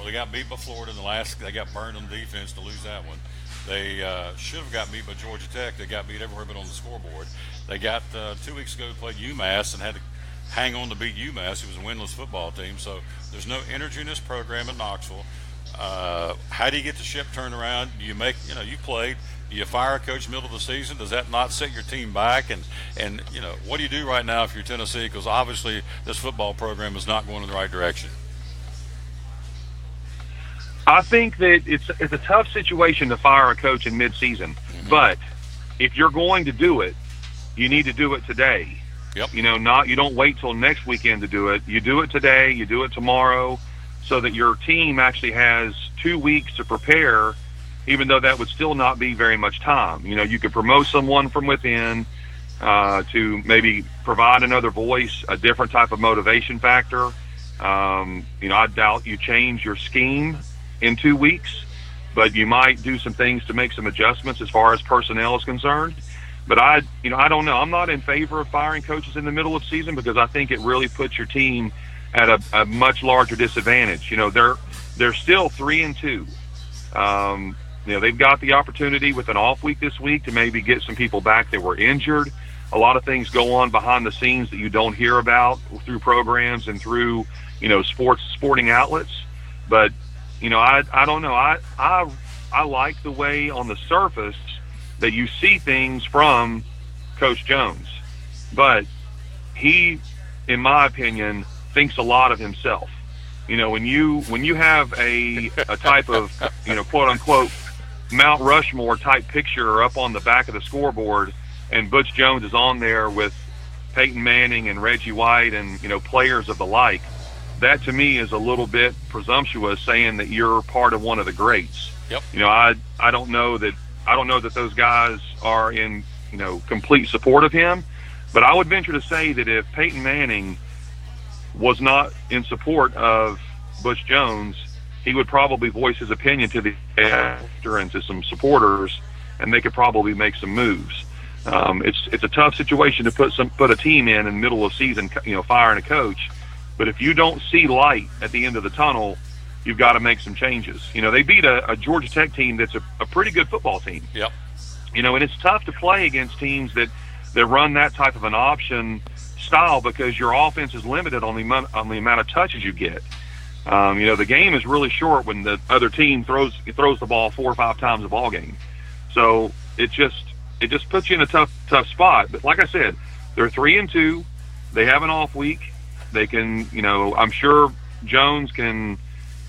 they got beat by Florida in the last. They got burned on defense to lose that one. They should have got beat by Georgia Tech. They got beat everywhere but on the scoreboard. They got 2 weeks ago to play UMass and had to hang on to beat UMass. It was a winless football team. So there's no energy in this program at Knoxville. How do you get the ship turned around? Do you make, you played. Do you fire a coach middle of the season? Does that not set your team back? And what do you do right now if you're Tennessee? Because obviously this football program is not going in the right direction. I think that it's a tough situation to fire a coach in midseason. Mm-hmm. But if you're going to do it, you need to do it today. Yep. You don't wait till next weekend to do it. You do it today, you do it tomorrow, so that your team actually has 2 weeks to prepare, even though that would still not be very much time. You could promote someone from within to maybe provide another voice, a different type of motivation factor. I doubt you change your scheme in 2 weeks, but you might do some things to make some adjustments as far as personnel is concerned. But I don't know. I'm not in favor of firing coaches in the middle of season because I think it really puts your team at a much larger disadvantage. They're still 3-2. They've got the opportunity with an off week this week to maybe get some people back that were injured. A lot of things go on behind the scenes that you don't hear about through programs and through, sporting outlets. But, I don't know. I like the way on the surface that you see things from Coach Jones. But he, in my opinion, thinks a lot of himself. When you have a type of, quote unquote, Mount Rushmore type picture up on the back of the scoreboard, and Butch Jones is on there with Peyton Manning and Reggie White and, players of the like, that to me is a little bit presumptuous, saying that you're part of one of the greats. Yep. I don't know that those guys are in complete support of him, but I would venture to say that if Peyton Manning was not in support of Butch Jones, he would probably voice his opinion to the actor and to some supporters, and they could probably make some moves. It's a tough situation to put a team in the middle of season, firing a coach. But if you don't see light at the end of the tunnel, you've got to make some changes. They beat a Georgia Tech team that's a pretty good football team. Yep. And it's tough to play against teams that run that type of an option style, because your offense is limited on the amount of touches you get. The game is really short when the other team throws the ball 4 or 5 times a ball game. So it just puts you in a tough spot. But like I said, they're 3-2. They have an off week. They can, I'm sure Jones can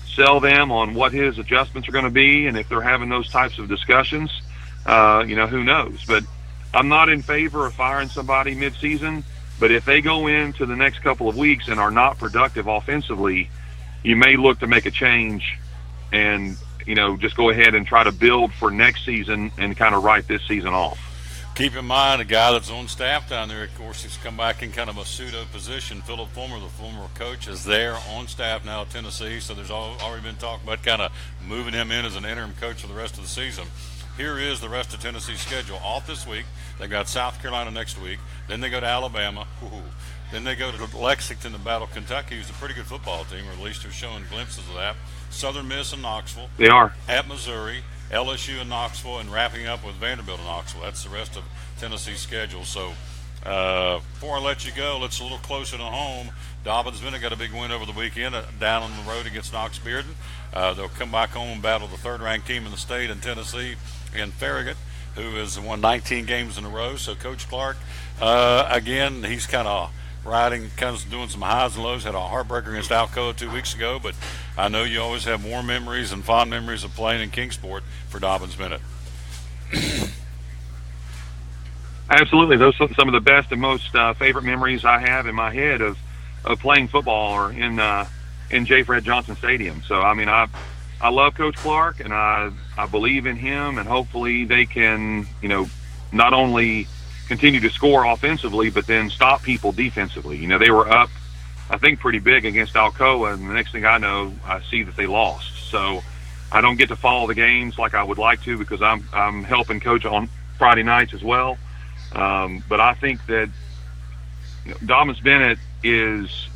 sell them on what his adjustments are going to be, and if they're having those types of discussions, who knows? But I'm not in favor of firing somebody mid-season. But if they go into the next couple of weeks and are not productive offensively, you may look to make a change and, just go ahead and try to build for next season and kind of write this season off. Keep in mind, a guy that's on staff down there, of course, he's come back in kind of a pseudo position. Philip Fulmer, the former coach, is there on staff now at Tennessee, so there's already been talk about kind of moving him in as an interim coach for the rest of the season. Here is the rest of Tennessee's schedule. Off this week, they've got South Carolina next week. Then they go to Alabama. Then they go to Lexington to battle Kentucky, who's a pretty good football team, or at least they're showing glimpses of that. Southern Miss and Knoxville. They are. At Missouri, LSU and Knoxville, and wrapping up with Vanderbilt and Knoxville. That's the rest of Tennessee's schedule. So before I let you go, let's a little closer to home. Dobbins Bennett got a big win over the weekend down on the road against Knox Bearden. They'll come back home and battle the third-ranked team in the state in Tennessee in Farragut, who has won 19 games in a row. So Coach Clark, again, he's kind of doing some highs and lows. Had a heartbreaker against Alcoa 2 weeks ago, but I know you always have warm memories and fond memories of playing in Kingsport for Dobbins Bennett. Absolutely. Those are some of the best and most favorite memories I have in my head of playing football or in J. Fred Johnson Stadium. So, I love Coach Clark, and I believe in him, and hopefully they can, not only continue to score offensively, but then stop people defensively. They were up, I think, pretty big against Alcoa, and the next thing I know, I see that they lost. So I don't get to follow the games like I would like to, because I'm helping coach on Friday nights as well. But I think that Dobbins Bennett is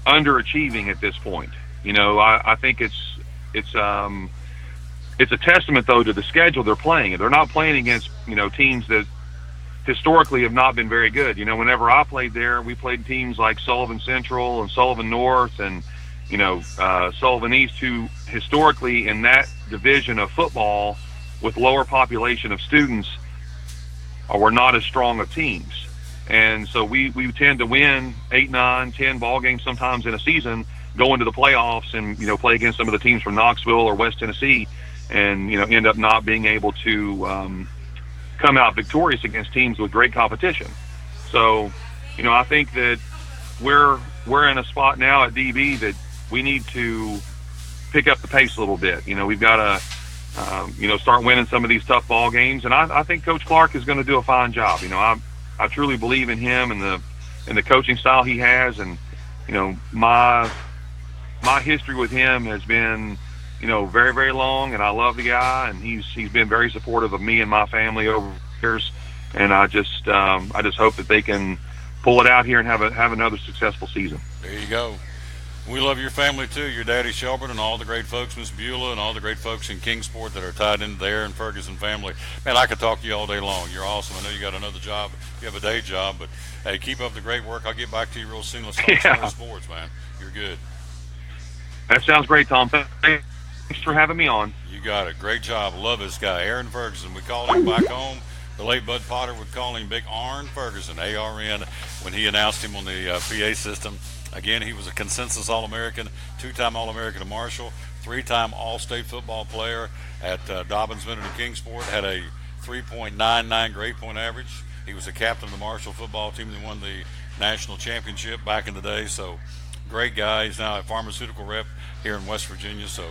underachieving at this point. I think it's a testament, though, to the schedule they're playing. They're not playing against teams that historically have not been very good. Whenever I played there, we played teams like Sullivan Central and Sullivan North and Sullivan East, who historically in that division of football with lower population of students were not as strong of teams. And so we tend to win 8, 9, 10 ball games sometimes in a season, go into the playoffs and play against some of the teams from Knoxville or West Tennessee, and end up not being able to come out victorious against teams with great competition. So, I think that we're in a spot now at DB that we need to pick up the pace a little bit. We've got to, start winning some of these tough ball games, and I think Coach Clark is going to do a fine job. I truly believe in him and the coaching style he has, and my history with him has been very, very long, and I love the guy, and he's been very supportive of me and my family over the years, and I just hope that they can pull it out here and have another successful season. There you go. We love your family too, your daddy Shelburne and all the great folks, Miss Beulah, and all the great folks in Kingsport that are tied into the Aaron Ferguson family. Man, I could talk to you all day long. You're awesome. I know you got another job. You have a day job, but hey, keep up the great work. I'll get back to you real soon. Let's talk some more sports, man. You're good. That sounds great, Tom. Thanks for having me on. You got it. Great job. Love this guy, Aaron Ferguson. We called him back home. The late Bud Potter would call him Big Arn Ferguson, A-R-N, when he announced him on the PA system. Again, he was a consensus All-American, 2-time All-American at Marshall, 3-time All-State football player at Dobbins Bennett and Kingsport, had a 3.99 grade point average. He was the captain of the Marshall football team that won the national championship back in the day. So Great guy. He's now a pharmaceutical rep here in West Virginia. So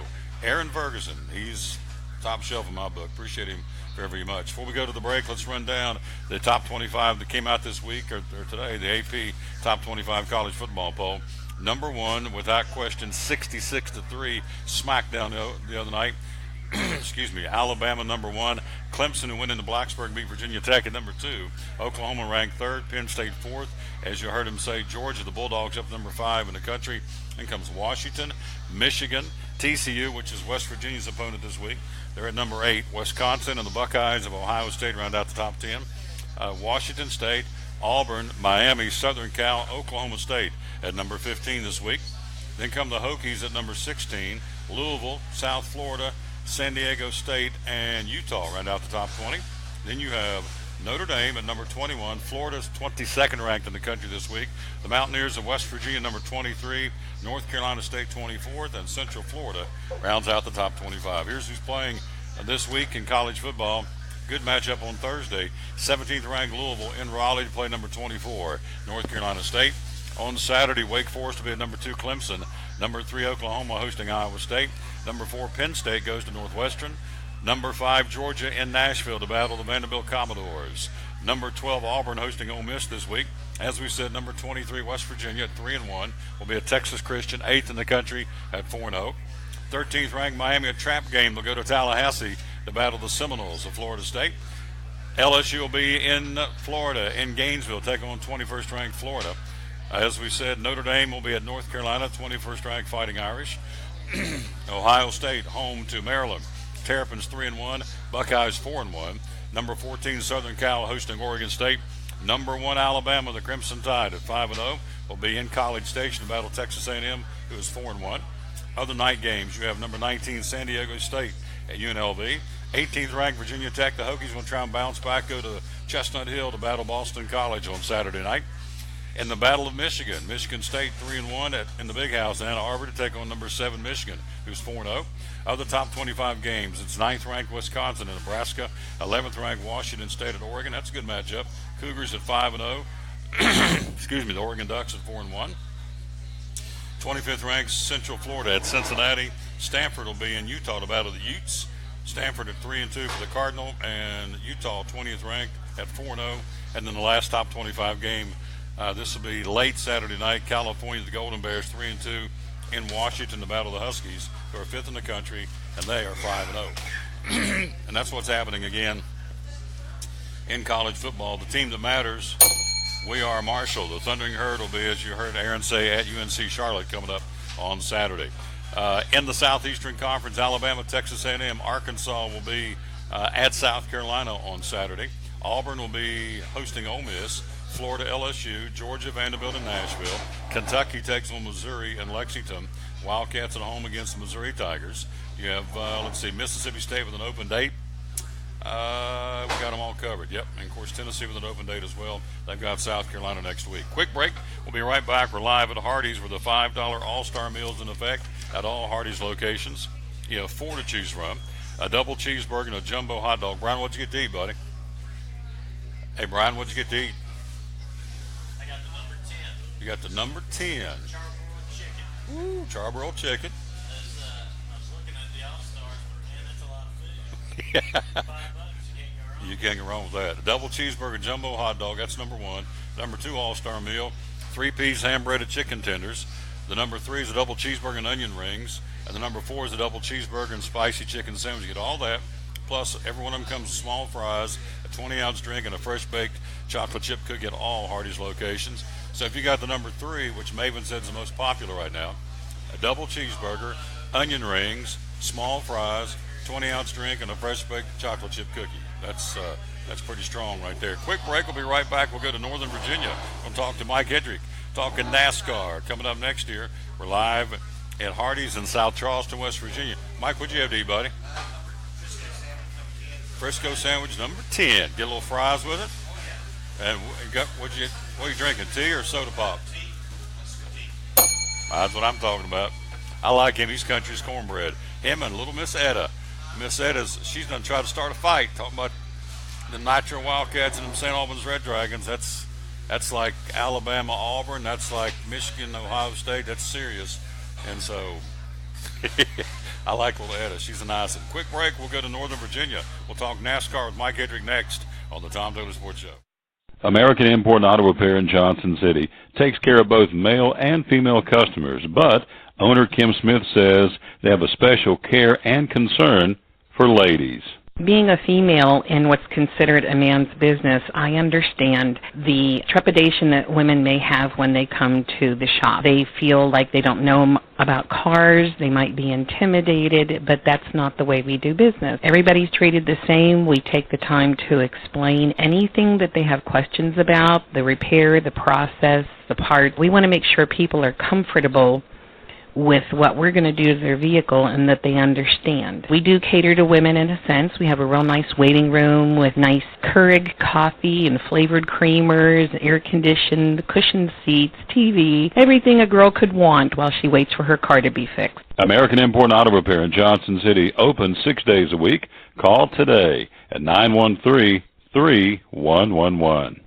Aaron Ferguson, he's top shelf in my book. Appreciate him very much. Before we go to the break, let's run down the top 25 that came out this week or today, the AP top 25 college football poll. Number one, without question, 66-3 smackdown the other night. Excuse me, Alabama number one. Clemson, who went into Blacksburg, beat Virginia Tech at number two. Oklahoma ranked third. Penn State fourth. As you heard him say, Georgia, the Bulldogs, up number 5 in the country. Then comes Washington, Michigan, TCU, which is West Virginia's opponent this week. They're at number 8. Wisconsin and the Buckeyes of Ohio State round out the top 10. Washington State, Auburn, Miami, Southern Cal, Oklahoma State at number 15 this week. Then come the Hokies at number 16. Louisville, South Florida, San Diego State, and Utah round out the top 20. Then you have Notre Dame at number 21. Florida's 22nd ranked in the country this week. The Mountaineers of West Virginia number 23. North Carolina State 24th, and Central Florida rounds out the top 25. Here's who's playing this week in college football. Good matchup on Thursday. 17th ranked Louisville in Raleigh to play number 24, North Carolina State. On Saturday, Wake Forest will be at number 2, Clemson. Number 3, Oklahoma hosting Iowa State. Number 4, Penn State goes to Northwestern. Number 5, Georgia in Nashville to battle the Vanderbilt Commodores. Number 12, Auburn hosting Ole Miss this week. As we said, number 23, West Virginia at 3-1 will be a Texas Christian, 8th in the country at 4-0. 13th ranked Miami, a trap game. They'll go to Tallahassee to battle the Seminoles of Florida State. LSU will be in Florida, in Gainesville, take on 21st ranked Florida. As we said, Notre Dame will be at North Carolina, 21st ranked Fighting Irish. Ohio State home to Maryland. Terrapins 3-1, Buckeyes 4-1. Number 14, Southern Cal hosting Oregon State. Number 1, Alabama, the Crimson Tide at 5-0 will be in College Station to battle Texas A&M, who is 4-1. Other night games, you have number 19, San Diego State at UNLV. 18th ranked Virginia Tech. The Hokies will try and bounce back, go to Chestnut Hill to battle Boston College on Saturday night. In the Battle of Michigan, Michigan State 3-1 in the Big House in Ann Arbor to take on number 7 Michigan, who's 4-0. Of the top 25 games, it's 9th ranked Wisconsin and Nebraska, 11th ranked Washington State at Oregon. That's a good matchup. Cougars at 5-0. Excuse me, the Oregon Ducks at 4-1. 25th ranked Central Florida at Cincinnati. Stanford will be in Utah to battle the Utes. Stanford at 3-2 for the Cardinal, and Utah 20th ranked at 4-0. And then the last top 25 game. This will be late Saturday night. California, the Golden Bears, 3-2 in Washington to battle the Huskies, who are 5th in the country, and they are 5-0. And that's what's happening again in college football. The team that matters, we are Marshall. The Thundering Herd will be, as you heard Aaron say, at UNC Charlotte coming up on Saturday. In the Southeastern Conference, Alabama, Texas A&M, Arkansas will be at South Carolina on Saturday. Auburn will be hosting Ole Miss. Florida, LSU, Georgia, Vanderbilt, and Nashville. Kentucky takes on Missouri and Lexington. Wildcats at home against the Missouri Tigers. You have, Mississippi State with an open date. We got them all covered. Yep, and of course Tennessee with an open date as well. They've got South Carolina next week. Quick break. We'll be right back. We're live at Hardees where the $5 All-Star meals in effect at all Hardees locations. You have 4 to choose from. A double cheeseburger and a jumbo hot dog. Brian, what'd you get to eat, buddy? Hey, Brian, what'd you get to eat? You got the number 10. Charbroiled chicken. Ooh, charbroiled chicken. I was looking at the All-Stars, man, that's a lot of food. $5, you can't go wrong. You can't go wrong with that. A double cheeseburger, jumbo hot dog, that's number 1. Number 2, All-Star meal, 3-piece hand-breaded chicken tenders. The number 3 is a double cheeseburger and onion rings. And the number 4 is a double cheeseburger and spicy chicken sandwich. You get all that. Plus, every one of them comes with small fries, a 20-ounce drink, and a fresh-baked chocolate chip cookie at all Hardee's locations. So if you got the number 3, which Maven said is the most popular right now, a double cheeseburger, onion rings, small fries, 20-ounce drink, and a fresh-baked chocolate chip cookie. That's pretty strong right there. Quick break. We'll be right back. We'll go to Northern Virginia. We'll talk to Mike Hedrick, talking NASCAR. Coming up next year, we're live at Hardees in South Charleston, West Virginia. Mike, what'd you have to eat, buddy? Frisco sandwich number 10. Get a little fries with it. And what are you drinking, tea or soda pop? That's what I'm talking about. I like him. He's country's cornbread. Him and little Miss Etta. Miss Etta's, she's done tried to start a fight, talking about the Nitro Wildcats and them St. Albans Red Dragons. That's That's like Alabama, Auburn. That's like Michigan, Ohio State. That's serious. And so I like Loretta. She's a nice one. Quick break. We'll go to Northern Virginia. We'll talk NASCAR with Mike Hedrick next on the Tom Taylor Sports Show. American Import and Auto Repair in Johnson City takes care of both male and female customers, but owner Kim Smith says they have a special care and concern for ladies. Being a female in what's considered a man's business, I understand the trepidation that women may have when they come to the shop. They feel like they don't know about cars, they might be intimidated, but that's not the way we do business. Everybody's treated the same. We take the time to explain anything that they have questions about, the repair, the process, the part. We want to make sure people are comfortable with what we're going to do to their vehicle and that they understand. We do cater to women in a sense. We have a real nice waiting room with nice Keurig coffee and flavored creamers, air-conditioned, cushioned seats, TV, everything a girl could want while she waits for her car to be fixed. American Import and Auto Repair in Johnson City, open 6 days a week. Call today at 913-3111.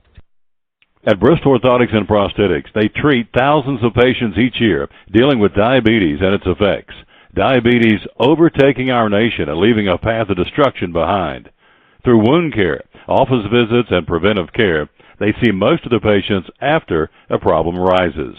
At Bristol Orthotics and Prosthetics, they treat thousands of patients each year dealing with diabetes and its effects. Diabetes overtaking our nation and leaving a path of destruction behind. Through wound care, office visits, and preventive care, they see most of the patients after a problem arises.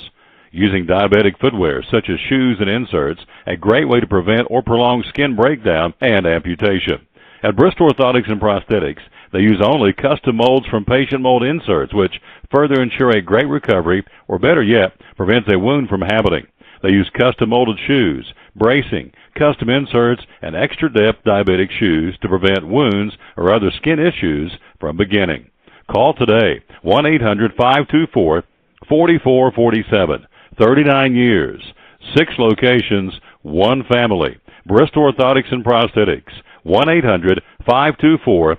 Using diabetic footwear such as shoes and inserts, a great way to prevent or prolong skin breakdown and amputation. At Bristol Orthotics and Prosthetics, they use only custom molds from patient mold inserts, which further ensure a great recovery, or better yet, prevents a wound from happening. They use custom molded shoes, bracing, custom inserts, and extra depth diabetic shoes to prevent wounds or other skin issues from beginning. Call today, 1-800-524-4447. 39 years, 6 locations, 1 family. Bristol Orthotics and Prosthetics, 1-800-524-4447.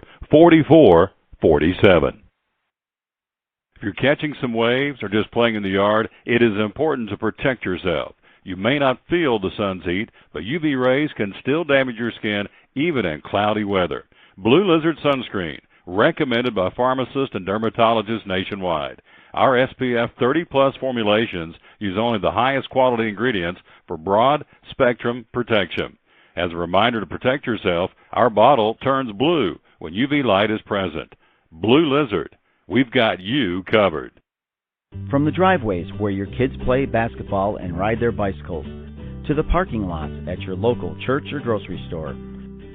If you're catching some waves or just playing in the yard, it is important to protect yourself. You may not feel the sun's heat, but UV rays can still damage your skin even in cloudy weather. Blue Lizard Sunscreen, recommended by pharmacists and dermatologists nationwide. Our SPF 30-plus formulations use only the highest quality ingredients for broad spectrum protection. As a reminder to protect yourself, our bottle turns blue when UV light is present. Blue Lizard, we've got you covered. From the driveways where your kids play basketball and ride their bicycles, to the parking lots at your local church or grocery store,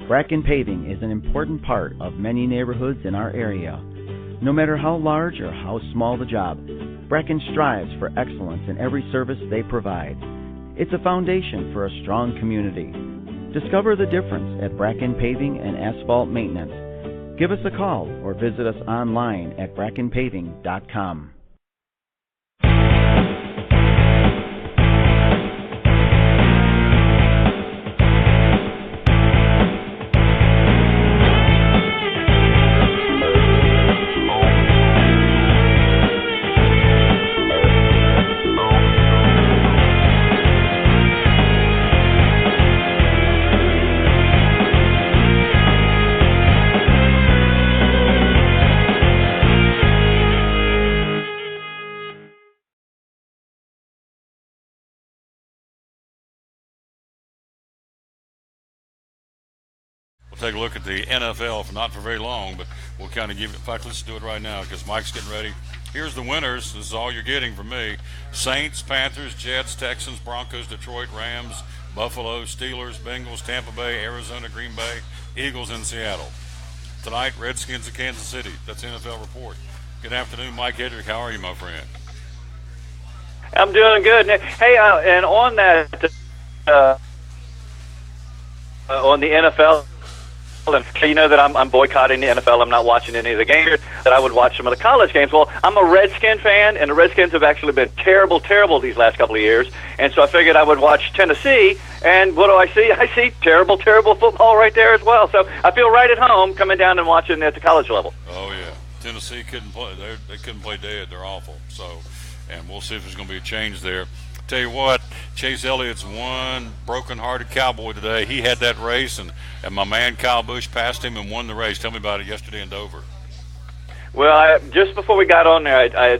Bracken Paving is an important part of many neighborhoods in our area. No matter how large or how small the job, Bracken strives for excellence in every service they provide. It's a foundation for a strong community. Discover the difference at Bracken Paving and Asphalt Maintenance. Give us a call or visit us online at brackenpaving.com. Take a look at the NFL, for not for very long, but we'll kind of give it. In fact, let's do it right now because Mike's getting ready. Here's the winners. This is all you're getting from me. Saints, Panthers, Jets, Texans, Broncos, Detroit, Rams, Buffalo, Steelers, Bengals, Tampa Bay, Arizona, Green Bay, Eagles, and Seattle. Tonight, Redskins of Kansas City. That's NFL Report. Good afternoon, Mike Hedrick. How are you, my friend? I'm doing good. Hey, and on that, on the NFL, and you know that I'm boycotting the NFL. I'm not watching any of the games. That I would watch some of the college games. Well, I'm a Redskin fan, and the Redskins have actually been terrible these last couple of years. And so I figured I would watch Tennessee. And what do I see? I see terrible football right there as well. So I feel right at home coming down and watching at the college level. Oh yeah, Tennessee couldn't play. They couldn't play dead. They're awful. So, and we'll see if there's going to be a change there. Tell you what, Chase Elliott's one broken-hearted cowboy today. He had that race, and my man Kyle Busch passed him and won the race. Tell me about it yesterday in Dover. Well, just before we got on there, I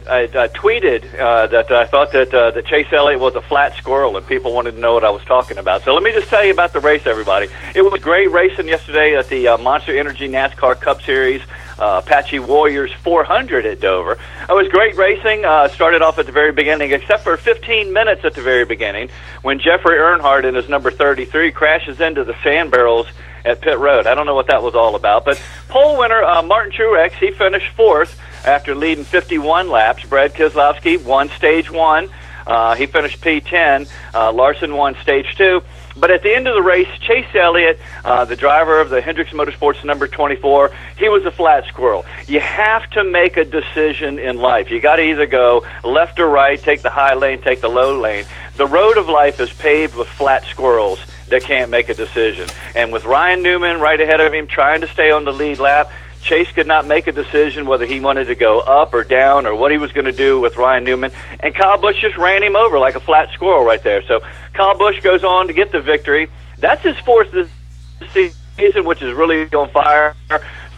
tweeted that I thought that Chase Elliott was a flat squirrel, and people wanted to know what I was talking about. So let me just tell you about the race, everybody. It was great racing yesterday at the Monster Energy NASCAR Cup Series, Apache Warriors 400 at Dover. It was great racing. Started off at the very beginning, except for 15 minutes at the very beginning, when Jeffrey Earnhardt in his number 33 crashes into the sand barrels at pit road. I don't know what that was all about, but pole winner Martin Truex, he finished fourth after leading 51 laps. Brad Keselowski won stage 1. He finished P10. Larson won stage 2. But at the end of the race, Chase Elliott, the driver of the Hendricks Motorsports number 24, he was a flat squirrel. You have to make a decision in life. You got to either go left or right, take the high lane, take the low lane. The road of life is paved with flat squirrels that can't make a decision. And with Ryan Newman right ahead of him trying to stay on the lead lap, Chase could not make a decision whether he wanted to go up or down or what he was going to do with Ryan Newman. And Kyle Busch just ran him over like a flat squirrel right there. So Kyle Busch goes on to get the victory. That's his fourth this season, which is really on fire.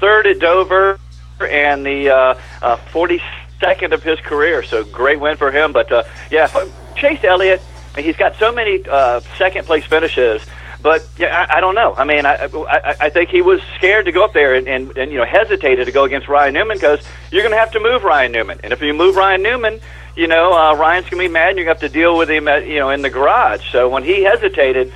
Third at Dover and the 42nd of his career. So great win for him. But, Chase Elliott, he's got so many second-place finishes, but yeah, I don't know. I mean, I think he was scared to go up there and hesitated to go against Ryan Newman because you're going to have to move Ryan Newman. And if you move Ryan Newman, Ryan's going to be mad and you're going to have to deal with him in the garage. So when he hesitated,